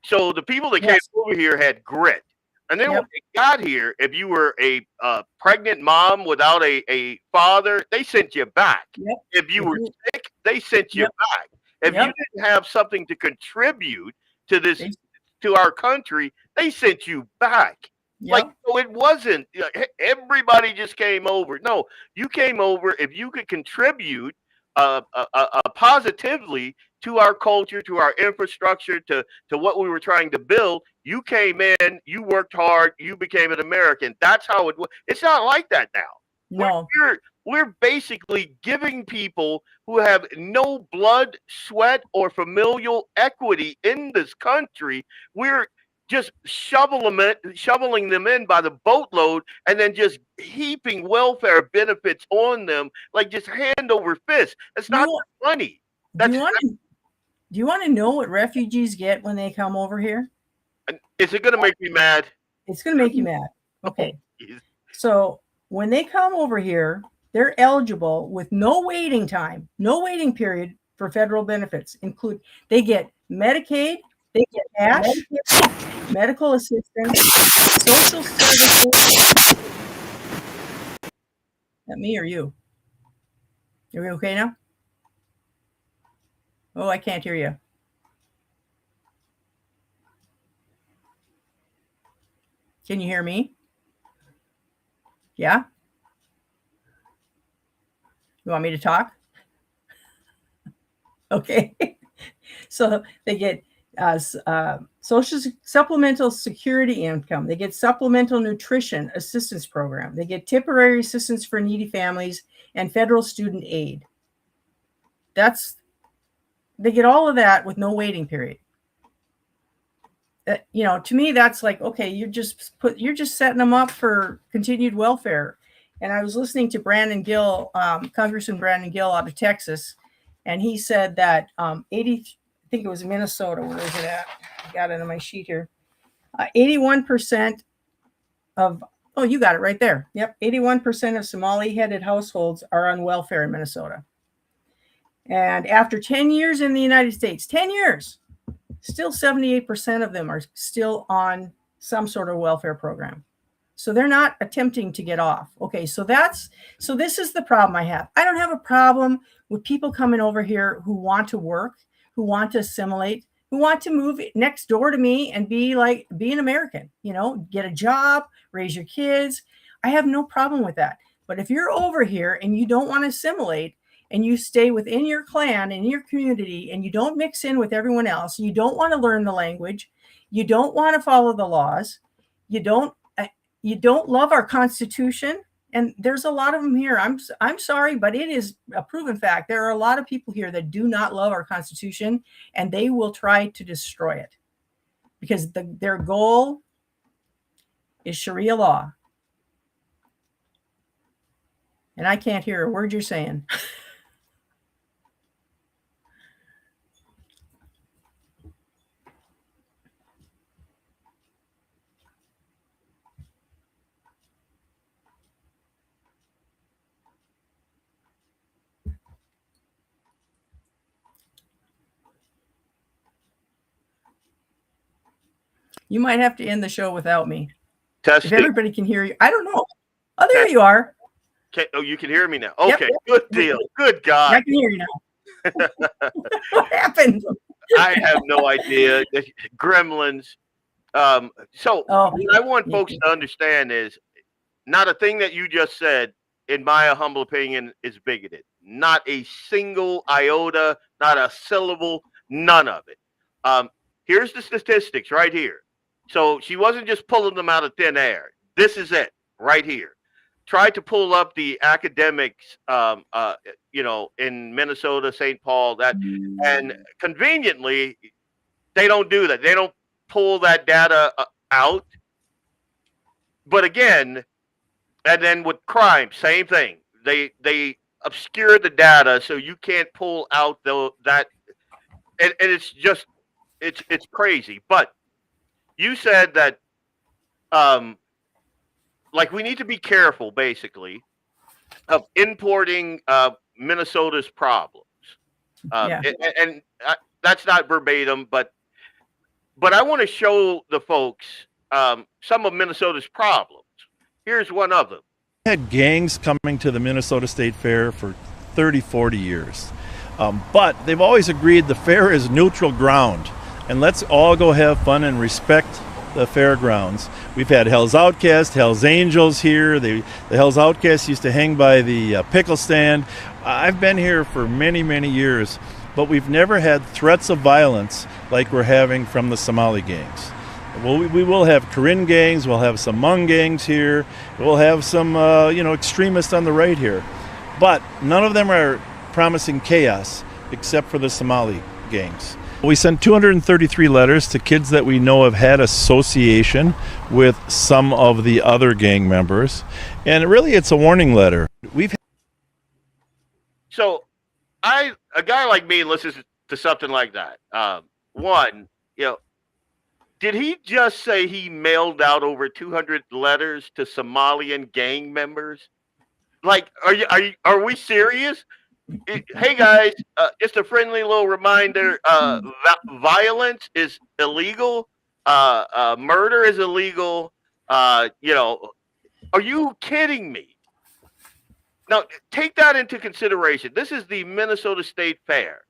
So the people that came Yes. over here had grit. And then when Yep. they got here, if you were a pregnant mom without a father, they sent you back. Yep. If you If were you- sick, they sent you Yep. back. If you Yep. didn't have something to contribute to this They- to our country, they sent you back. Like, Yep. so it wasn't everybody just came over. No, you came over if you could contribute positively to our culture, to our infrastructure, to what we were trying to build. You came in, you worked hard, you became an American. That's how it was. It's not like that now. No. We're basically giving people who have no blood, sweat, or familial equity in this country. We're just shoveling them in by the boatload, and then just heaping welfare benefits on them like just hand over fist. It's not funny. Do you want to know what refugees get when they come over here? Is it going to make me mad? It's going to make you mad. Okay. Jeez. So when they come over here, they're eligible with no waiting time, no waiting period for federal benefits. They get Medicaid, they get cash, medical assistance, social services. That me or you? Are we okay now? Oh, I can't hear you. Can you hear me? Yeah? You want me to talk? Okay. So they get supplemental security income. They get supplemental nutrition assistance program. They get temporary assistance for needy families and federal student aid. They get all of that with no waiting period. To me, that's like, okay, you're just setting them up for continued welfare. And I was listening to Brandon Gill, Congressman Brandon Gill out of Texas, and he said that 80, I think it was Minnesota. Where is it at? I got it on my sheet here. 81% of, oh, you got it right there. Yep. 81% of Somali-headed households are on welfare in Minnesota. And after 10 years in the United States, 10 years, still 78% of them are still on some sort of welfare program. So they're not attempting to get off. Okay, so this is the problem I have. I don't have a problem with people coming over here who want to work, who want to assimilate, who want to move next door to me and be an American, get a job, raise your kids. I have no problem with that. But if you're over here and you don't want to assimilate, and you stay within your clan and your community, and you don't mix in with everyone else, you don't want to learn the language, you don't want to follow the laws, you don't love our Constitution, and there's a lot of them here. I'm sorry, but it is a proven fact. There are a lot of people here that do not love our Constitution, and they will try to destroy it because their goal is Sharia law. And I can't hear a word you're saying. You might have to end the show without me. Testing. If everybody can hear you. I don't know. Oh, there you are. Okay. Oh, you can hear me now. Okay, Yep. good deal. Good God. I can hear you now. What happened? I have no idea. Gremlins. So what I want folks to understand is not a thing that you just said, in my humble opinion, is bigoted. Not a single iota, not a syllable, none of it. Here's the statistics right here. So she wasn't just pulling them out of thin air. This is it right here. Tried to pull up the academics, in Minnesota, St. Paul, and conveniently, they don't do that. They don't pull that data out. But again, and then with crime, same thing. They obscure the data so you can't pull out that, and it's just it's crazy. But you said that like we need to be careful, basically, of importing Minnesota's problems. Yeah. And that's not verbatim, but I want to show the folks some of Minnesota's problems. Here's one of them. Had gangs coming to the Minnesota State Fair for 30, 40 years. But they've always agreed the fair is neutral ground, and let's all go have fun and respect the fairgrounds. We've had Hell's Outcast, Hell's Angels here. The Hell's Outcast used to hang by the pickle stand. I've been here for many, many years, but we've never had threats of violence like we're having from the Somali gangs. Well, we will have Karen gangs, we'll have some Hmong gangs here, we'll have some extremists on the right here. But none of them are promising chaos except for the Somali gangs. We sent 233 letters to kids that we know have had association with some of the other gang members, and really it's a warning letter. So a guy like me listens to something like that. One, did he just say he mailed out over 200 letters to Somalian gang members? Like, are we serious? Hey guys, just a friendly little reminder: violence is illegal. Murder is illegal. Are you kidding me? Now, take that into consideration. This is the Minnesota State Fair,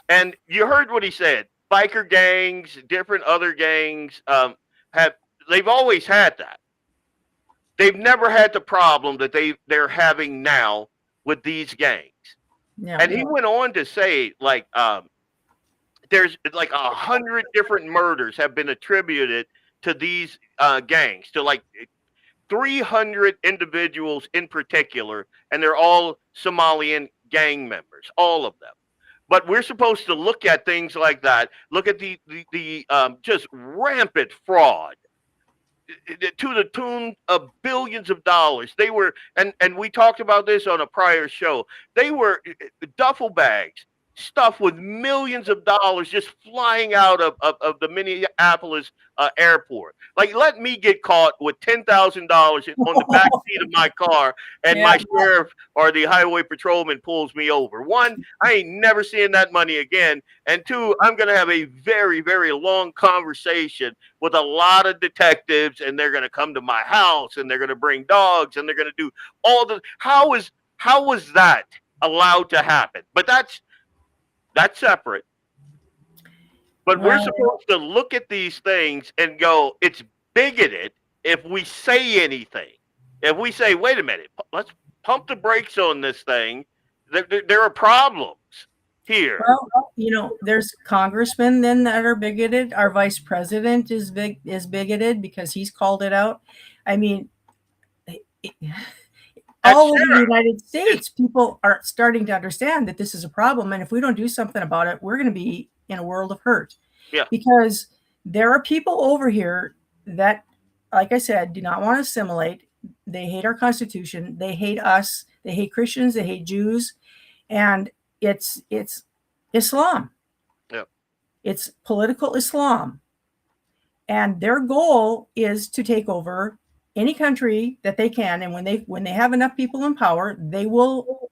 and you heard what he said. Biker gangs, different other gangs they've always had that. They've never had the problem that they're having now with these gangs. Yeah. And he went on to say, like, there's like 100 different murders have been attributed to these gangs, to like 300 individuals in particular, and they're all Somalian gang members, all of them. But we're supposed to look at things like that, look at the just rampant fraud to the tune of billions of dollars. They were, and we talked about this on a prior show, they were duffel bags stuffed with millions of dollars just flying out of the Minneapolis airport. Like, let me get caught with $10,000 on the back seat of my car, and my sheriff or the highway patrolman pulls me over. One, I ain't never seeing that money again. And two, I'm going to have a very, very long conversation with a lot of detectives, and they're going to come to my house, and they're going to bring dogs, and they're going to do all the. How was that allowed to happen? But that's separate. But we're supposed to look at these things and go, it's bigoted if we say anything. If we say, wait a minute, let's pump the brakes on this thing, there are problems here. Well, there's congressmen then that are bigoted. Our vice president is bigoted because he's called it out. I mean, all over the United States, people are starting to understand that this is a problem. And if we don't do something about it, we're going to be in a world of hurt. Yeah. Because there are people over here that, like I said, do not want to assimilate. They hate our Constitution. They hate us. They hate Christians. They hate Jews. And it's Islam. Yeah. It's political Islam. And their goal is to take over any country that they can, and when they have enough people in power, they will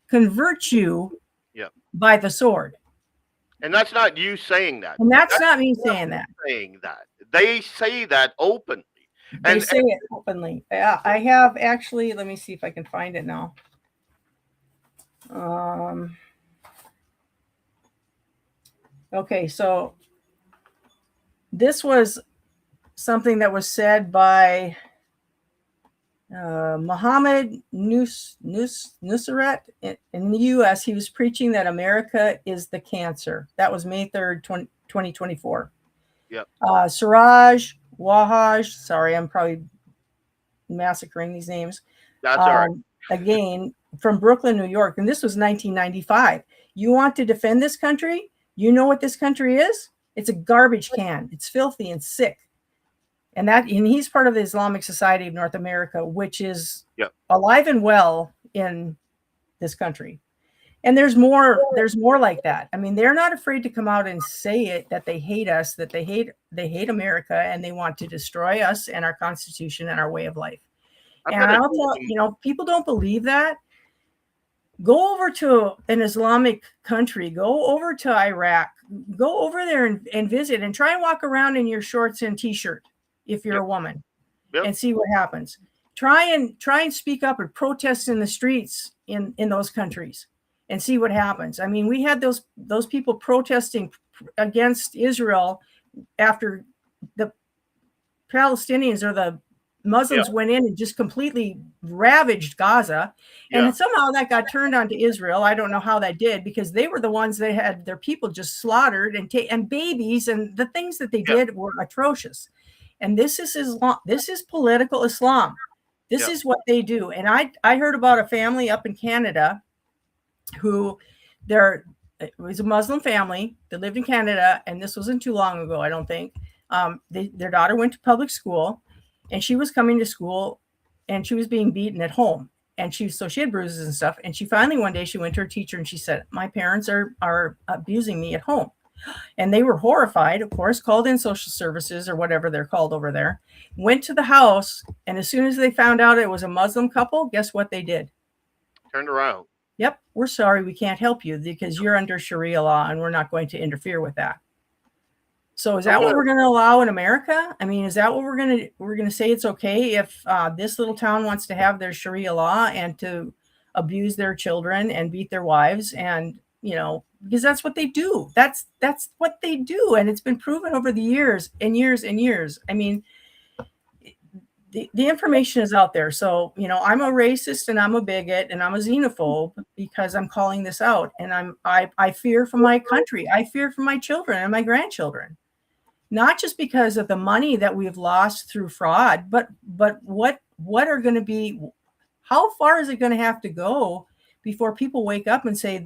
convert you by the sword. And that's not you saying that. And that's not me saying that. They say that openly. They say it openly. I have actually. Let me see if I can find it now. Okay, so. This was something that was said by Mohammed Nusrat in the U.S. He was preaching that America is the cancer. That was May 3rd, 2024. Yep. Siraj Wahaj, sorry, I'm probably massacring these names. That's all right. Again, from Brooklyn, New York, and this was 1995. You want to defend this country? You know what this country is? It's a garbage can. It's filthy and sick. And he's part of the Islamic Society of North America, which is alive and well in this country. And there's more like that. I mean, they're not afraid to come out and say it, that they hate us, that they hate America, and they want to destroy us and our Constitution and our way of life. And I'll tell people don't believe that. Go over to an Islamic country, go over to Iraq, go over there and visit, and try and walk around in your shorts and t-shirt if you're a woman, and see what happens. Try and speak up and protest in the streets in those countries and see what happens. I mean, we had those people protesting against Israel after the Palestinians or the Muslims went in and just completely ravaged Gaza. And somehow that got turned onto Israel. I don't know how that did, because they were the ones that had their people just slaughtered and babies, and the things that they did were atrocious. And this is Islam. This is political Islam. This is what they do. And I heard about a family up in Canada who it was a Muslim family that lived in Canada. And this wasn't too long ago, I don't think. Their daughter went to public school, and she was coming to school and she was being beaten at home. And she had bruises and stuff. And she finally, one day, she went to her teacher and she said, "My parents are abusing me at home." And they were horrified, of course, called in social services or whatever they're called over there, went to the house. And as soon as they found out it was a Muslim couple, guess what they did? Turned around. Yep. "We're sorry, we can't help you because you're under Sharia law and we're not going to interfere with that." So is that what we're going to allow in America? I mean, is that what we're going to say it's okay if this little town wants to have their Sharia law and to abuse their children and beat their wives? And, because that's what they do. That's what they do. And it's been proven over the years and years and years. I mean, the information is out there. So, I'm a racist and I'm a bigot and I'm a xenophobe because I'm calling this out. And I fear for my country. I fear for my children and my grandchildren. Not just because of the money that we've lost through fraud, but what are going to be, how far is it going to have to go before people wake up and say,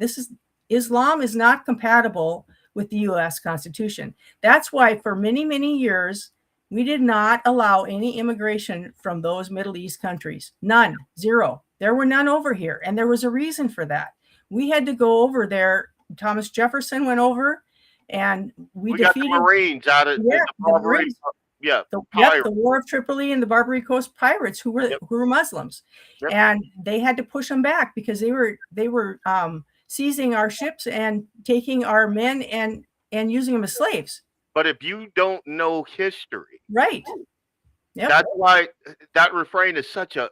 Islam is not compatible with the U.S. Constitution. That's why for many, many years, we did not allow any immigration from those Middle East countries. None, zero. There were none over here. And there was a reason for that. We had to go over there. Thomas Jefferson went over. And we defeated got the Marines out of the Marines. The War of Tripoli and the Barbary Coast Pirates, who were Muslims, and they had to push them back because they were seizing our ships and taking our men and using them as slaves. But if you don't know history, right? That's why that refrain is such a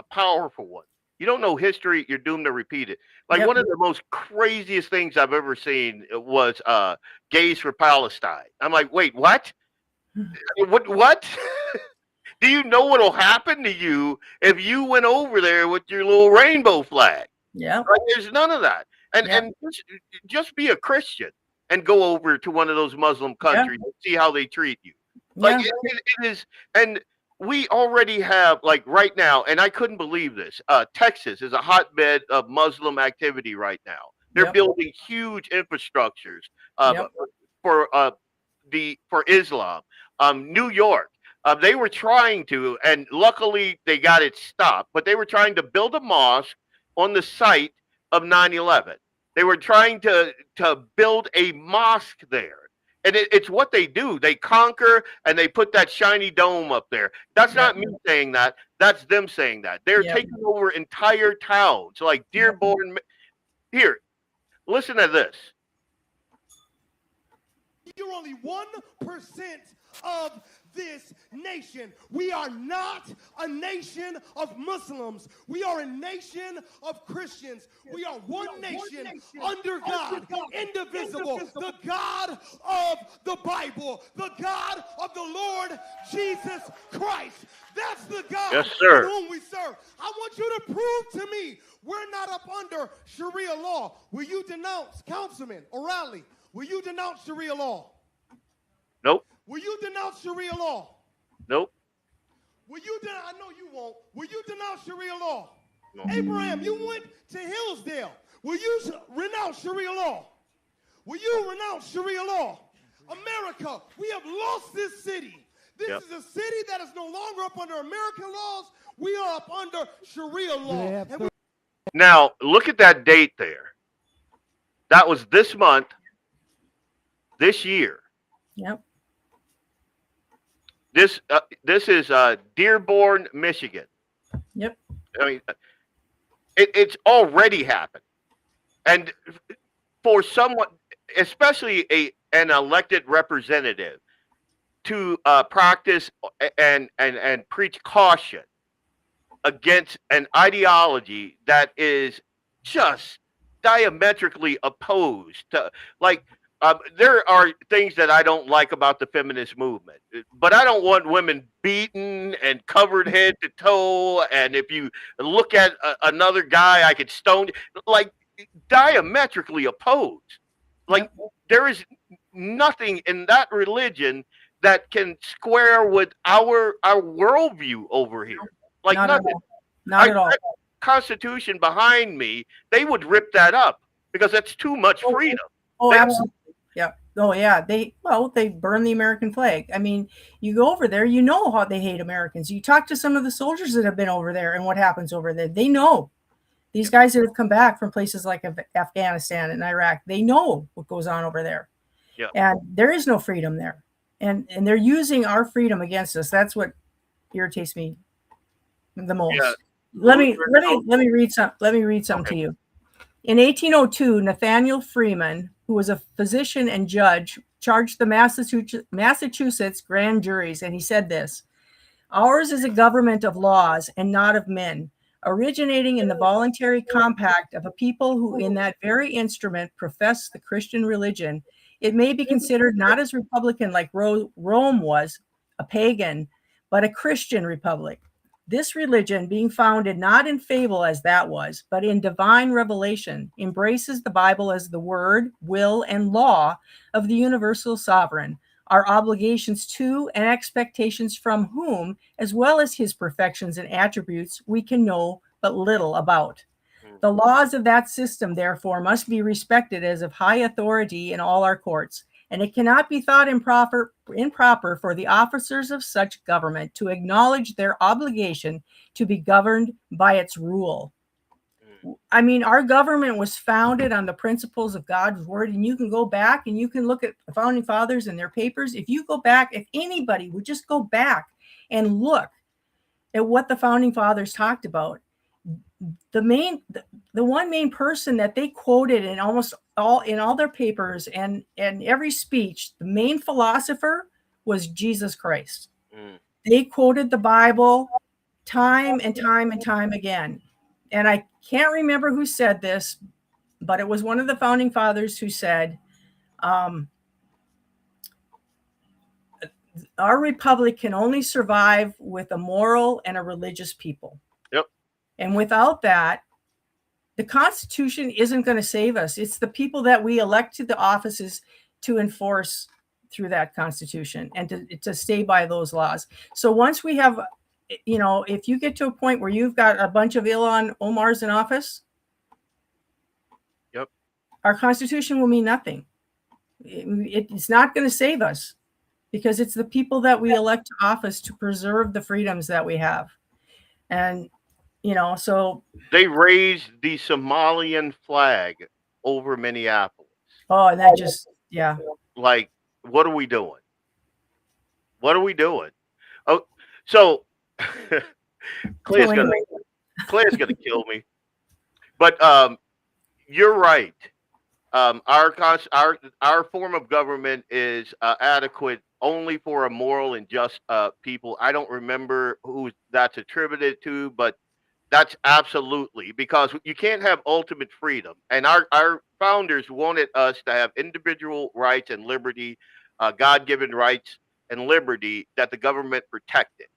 powerful one. You don't know history, you're doomed to repeat it. Like one of the most craziest things I've ever seen was Gays for Palestine. I'm like, wait, what? What? Do you know what'll happen to you if you went over there with your little rainbow flag? Yeah. Like, there's none of that. And just be a Christian and go over to one of those Muslim countries and see how they treat you. Like it is, and we already have, like right now, and I couldn't believe this, Texas is a hotbed of Muslim activity right now. They're building huge infrastructures for Islam. New York, they were trying to, and luckily they got it stopped, but they were trying to build a mosque on the site of 9/11. They were trying to build a mosque there. And it's what they do. They conquer and they put that shiny dome up there. That's not me saying that. That's them saying that. They're taking over entire towns like Dearborn. Here, listen to this. You're only 1% of this nation. We are not a nation of Muslims. We are a nation of Christians. We are one nation under God, indivisible, the God of the Bible, the God of the Lord Jesus Christ. That's the God whom we serve. I want you to prove to me we're not up under Sharia law. Will you denounce, Councilman O'Reilly, will you denounce Sharia law? Nope. Will you denounce Sharia law? Nope. Will you I know you won't. Will you denounce Sharia law? No. Abraham, you went to Hillsdale. Will you renounce Sharia law? Will you renounce Sharia law? America, we have lost this city. This is a city that is no longer up under American laws. We are up under Sharia law. Now, look at that date there. That was this month, this year. Yep. This is Dearborn, Michigan. Yep. I mean, it's already happened, and for someone, especially an elected representative, to practice and preach caution against an ideology that is just diametrically opposed to, like, there are things that I don't like about the feminist movement, but I don't want women beaten and covered head to toe. And if you look at another guy, I could stone, like, diametrically opposed. Like, there is nothing in that religion that can square with our worldview over here. Like, Not nothing. at all. Not at all. Constitution behind me, they would rip that up because that's too much freedom. Oh, absolutely. Yeah. Oh, yeah. They burn the American flag. I mean, you go over there, you know how they hate Americans. You talk to some of the soldiers that have been over there and what happens over there. They know. These guys that have come back from places like Afghanistan and Iraq, they know what goes on over there. Yeah. And there is no freedom there. And they're using our freedom against us. That's what irritates me the most. Yeah. Let me read something to you. In 1802, Nathaniel Freeman, who was a physician and judge, charged the Massachusetts grand juries, and he said this: "Ours is a government of laws and not of men, originating in the voluntary compact of a people who in that very instrument profess the Christian religion. It may be considered not as republican like Rome was, a pagan, but a Christian republic. This religion, being founded not in fable as that was, but in divine revelation, embraces the Bible as the word, will, and law of the universal sovereign, our obligations to and expectations from whom, as well as his perfections and attributes, we can know but little about. The laws of that system, therefore, must be respected as of high authority in all our courts, and it cannot be thought improper for the officers of such government to acknowledge their obligation to be governed by its rule." I mean, our government was founded on the principles of God's word, and you can go back and you can look at the founding fathers and their papers. If you go back, if anybody would just go back and look at what the founding fathers talked about, the one main person that they quoted in almost all their papers and every speech, the main philosopher was Jesus Christ. They quoted the Bible time and time and time again. And I can't remember who said this, but it was one of the founding fathers who said, our republic can only survive with a moral and a religious people. Yep. And without that, the Constitution isn't going to save us. It's the people that we elect to the offices to enforce through that Constitution and to stay by those laws. So once we have, if you get to a point where you've got a bunch of Ilhan Omars in office, yep, our Constitution will mean nothing. It's not going to save us because it's the people that we elect to office to preserve the freedoms that we have. And so they raised the Somalian flag over Minneapolis. Oh, and that just, yeah. Like, what are we doing? What are we doing? Oh, so Claire's gonna kill me. But you're right. Our form of government is adequate only for a moral and just people. I don't remember who that's attributed to, but that's absolutely, because you can't have ultimate freedom. And our founders wanted us to have individual rights and liberty, God-given rights and liberty that the government protected.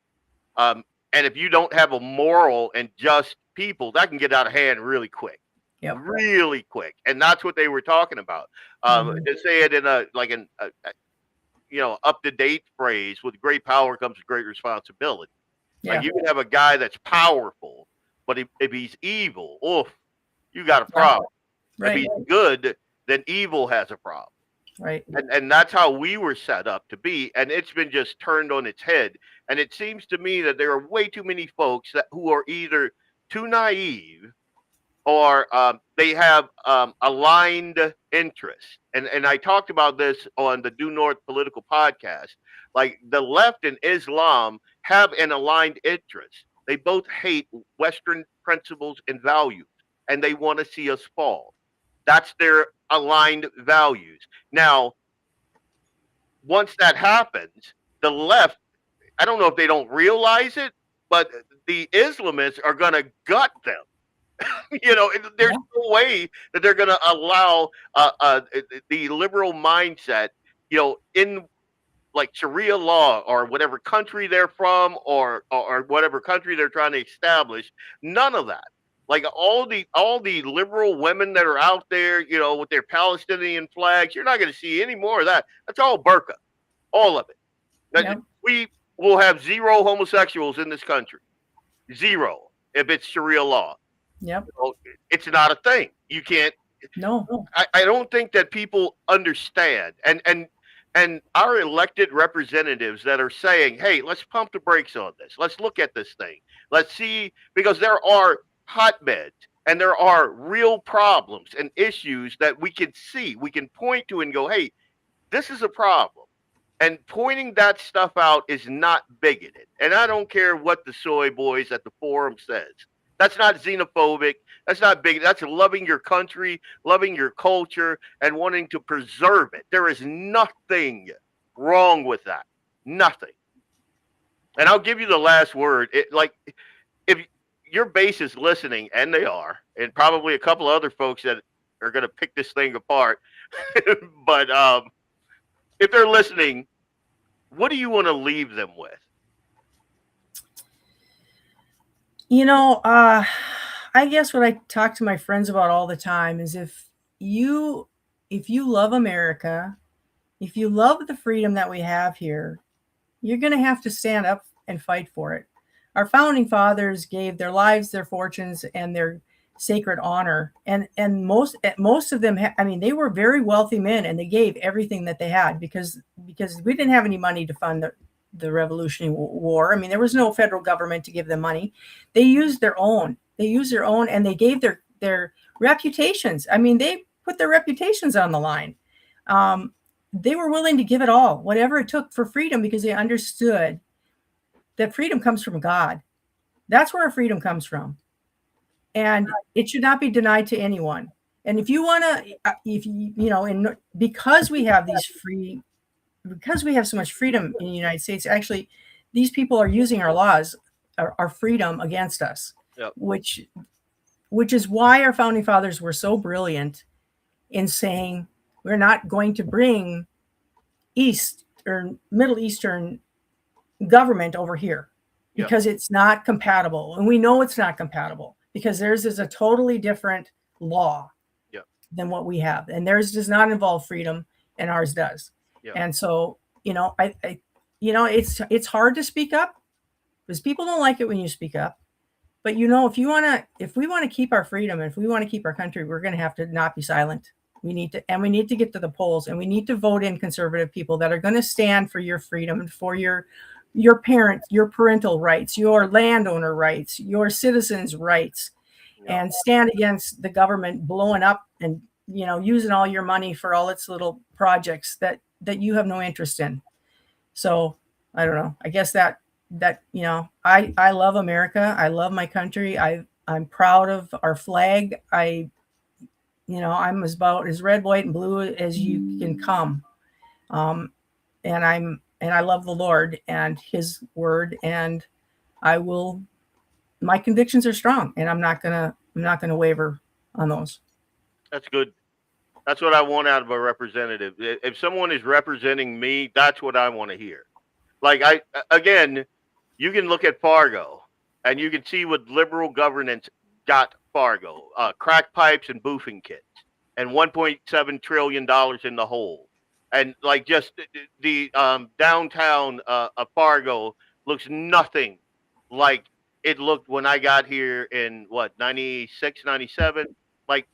And if you don't have a moral and just people, that can get out of hand really quick. Yep. Really quick. And that's what they were talking about. To say it in a up-to-date phrase, with great power comes great responsibility. Yeah. Like, you can have a guy that's powerful, but if he's evil, you got a problem. Right. If he's good, then evil has a problem. Right. And that's how we were set up to be. And it's been just turned on its head. And it seems to me that there are way too many folks who are either too naive or they have aligned interests. And I talked about this on the Due North Political Podcast. Like the left and Islam have an aligned interest. They both hate Western principles and values, and they want to see us fall. That's their aligned values. Now, once that happens, the left, I don't know if they don't realize it, but the Islamists are going to gut them. There's no way that they're going to allow the liberal mindset, in like Sharia law or whatever country they're from or whatever country they're trying to establish. None of that. Like all the liberal women that are out there, with their Palestinian flags, you're not going to see any more of that. That's all burqa, all of it. Yep. We will have zero homosexuals in this country, zero if it's Sharia law. Yep. It's not a thing. You can't. No. I don't think that people understand, and our elected representatives that are saying, "Hey, let's pump the brakes on this. Let's look at this thing. Let's see," because there are hotbeds and there are real problems and issues that we can see, we can point to, and go, "Hey, this is a problem." And pointing that stuff out is not bigoted. And I don't care what the soy boys at the forum says. That's not xenophobic. That's not big. That's loving your country, loving your culture, and wanting to preserve it. There is nothing wrong with that. Nothing. And I'll give you the last word. If your base is listening, and they are, and probably a couple other folks that are going to pick this thing apart, but if they're listening, what do you want to leave them with? I guess what I talk to my friends about all the time is if you love America, if you love the freedom that we have here, you're going to have to stand up and fight for it. Our founding fathers gave their lives, their fortunes, and their sacred honor. And most of them, they were very wealthy men, and they gave everything that they had because we didn't have any money to fund the Revolutionary War. There was no federal government to give them money. They used their own. And they gave their reputations. They put their reputations on the line. They were willing to give it all, whatever it took for freedom, because they understood that freedom comes from God. That's where our freedom comes from. And it should not be denied to anyone. And if you want to, because we have because we have so much freedom in the United States, actually, these people are using our laws, our freedom against us, yep. which is why our founding fathers were so brilliant in saying we're not going to bring Middle Eastern government over here because it's not compatible. And we know it's not compatible because theirs is a totally different law than what we have. And theirs does not involve freedom and ours does. Yeah. And so, it's hard to speak up because people don't like it when you speak up. But if we want to keep our freedom, if we want to keep our country, we're going to have to not be silent. We need to get to the polls, and we need to vote in conservative people that are going to stand for your freedom and for your parental rights, your landowner rights, your citizens' rights, and stand against the government blowing up and using all your money for all its little projects that you have no interest in. So I don't know. I guess that I love America. I love my country. I'm proud of our flag. I'm about as red, white, and blue as you can come. And I love the Lord and His word, and my convictions are strong, and I'm not gonna waver on those. That's good. That's what I want out of a representative. If someone is representing me, that's what I want to hear. Like you can look at Fargo and you can see what liberal governance got Fargo, crack pipes and boofing kits and $1.7 trillion in the hole. And just the downtown of Fargo looks nothing like it looked when I got here in 96, 97,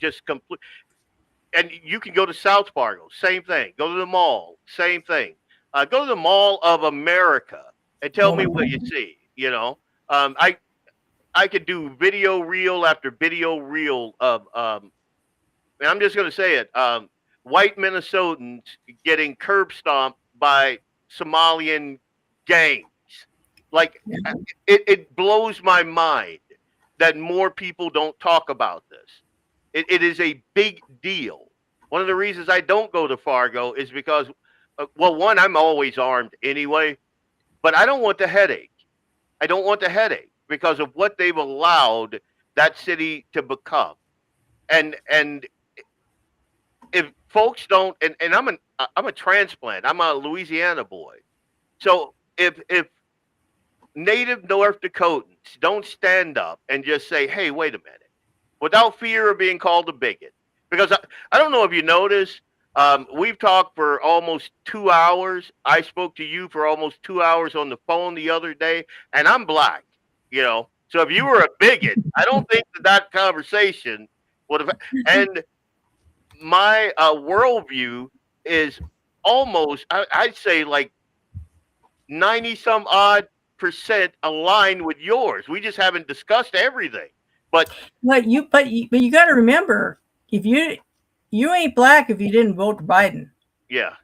just complete. And you can go to South Fargo, same thing. Go to the mall, same thing. Go to the Mall of America and tell me what you see. I could do video reel after video reel of and I'm just going to say it, white Minnesotans getting curb stomped by Somalian gangs. Like, it blows my mind that more people don't talk about this. It is a big deal. One of the reasons I don't go to Fargo is because, well, one, I'm always armed anyway, but I don't want the headache. I don't want the headache because of what they've allowed that city to become. And if folks don't, and I'm a transplant. I'm a Louisiana boy. So if native North Dakotans don't stand up and just say, hey, wait a minute, without fear of being called a bigot. Because I don't know if you noticed, we've talked for almost 2 hours. I spoke to you for almost 2 hours on the phone the other day, and I'm black, you know. So if you were a bigot, I don't think that conversation would have. And my worldview is almost, I'd say, like 90 some odd % aligned with yours. We just haven't discussed everything. But you got to remember, if you ain't black if you didn't vote for Biden. Yeah.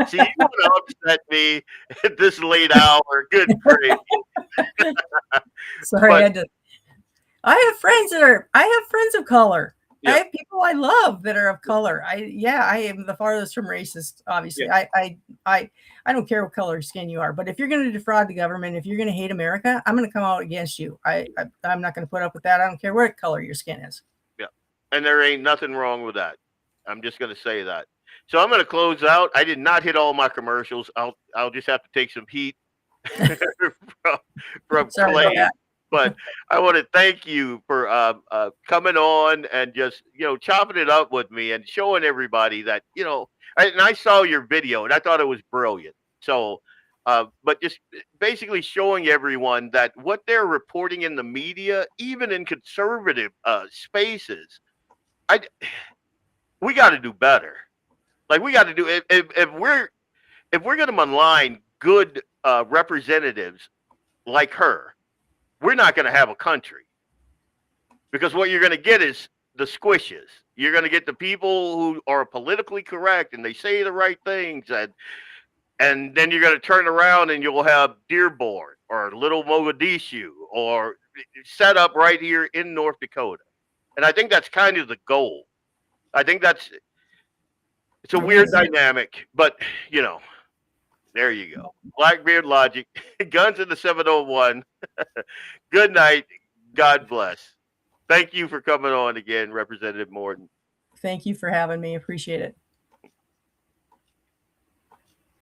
See, you want to upset me at this late hour. Good grief. Sorry, I have friends of color. Yeah. I have people I love that are of color. I am the farthest from racist. Obviously, Yeah. I don't care what color skin you are, but if you're going to defraud the government, if you're going to hate America, I'm going to come out against you. I'm not going to put up with that. I don't care what color your skin is. Yeah, and there ain't nothing wrong with that. I'm just going to say that. So I'm going to close out. I did not hit all my commercials. I'll just have to take some heat from Clay. But I want to thank you for coming on and just, chopping it up with me and showing everybody that, and I saw your video and I thought it was brilliant. So, but just basically showing everyone that what they're reporting in the media, even in conservative spaces, we got to do better. Like, we got to do, if we're going to malign good representatives like her, we're not going to have a country, because what you're going to get is the squishes. You're going to get the people who are politically correct and they say the right things, and then you're going to turn around and you'll have Dearborn or Little Mogadishu or set up right here in North Dakota. And I think that's kind of the goal. I think it's a weird dynamic, but there you go. BlackBeardLogic, Guns in the 701. Good night. God bless. Thank you for coming on again, Representative Morton. Thank you for having me. Appreciate it.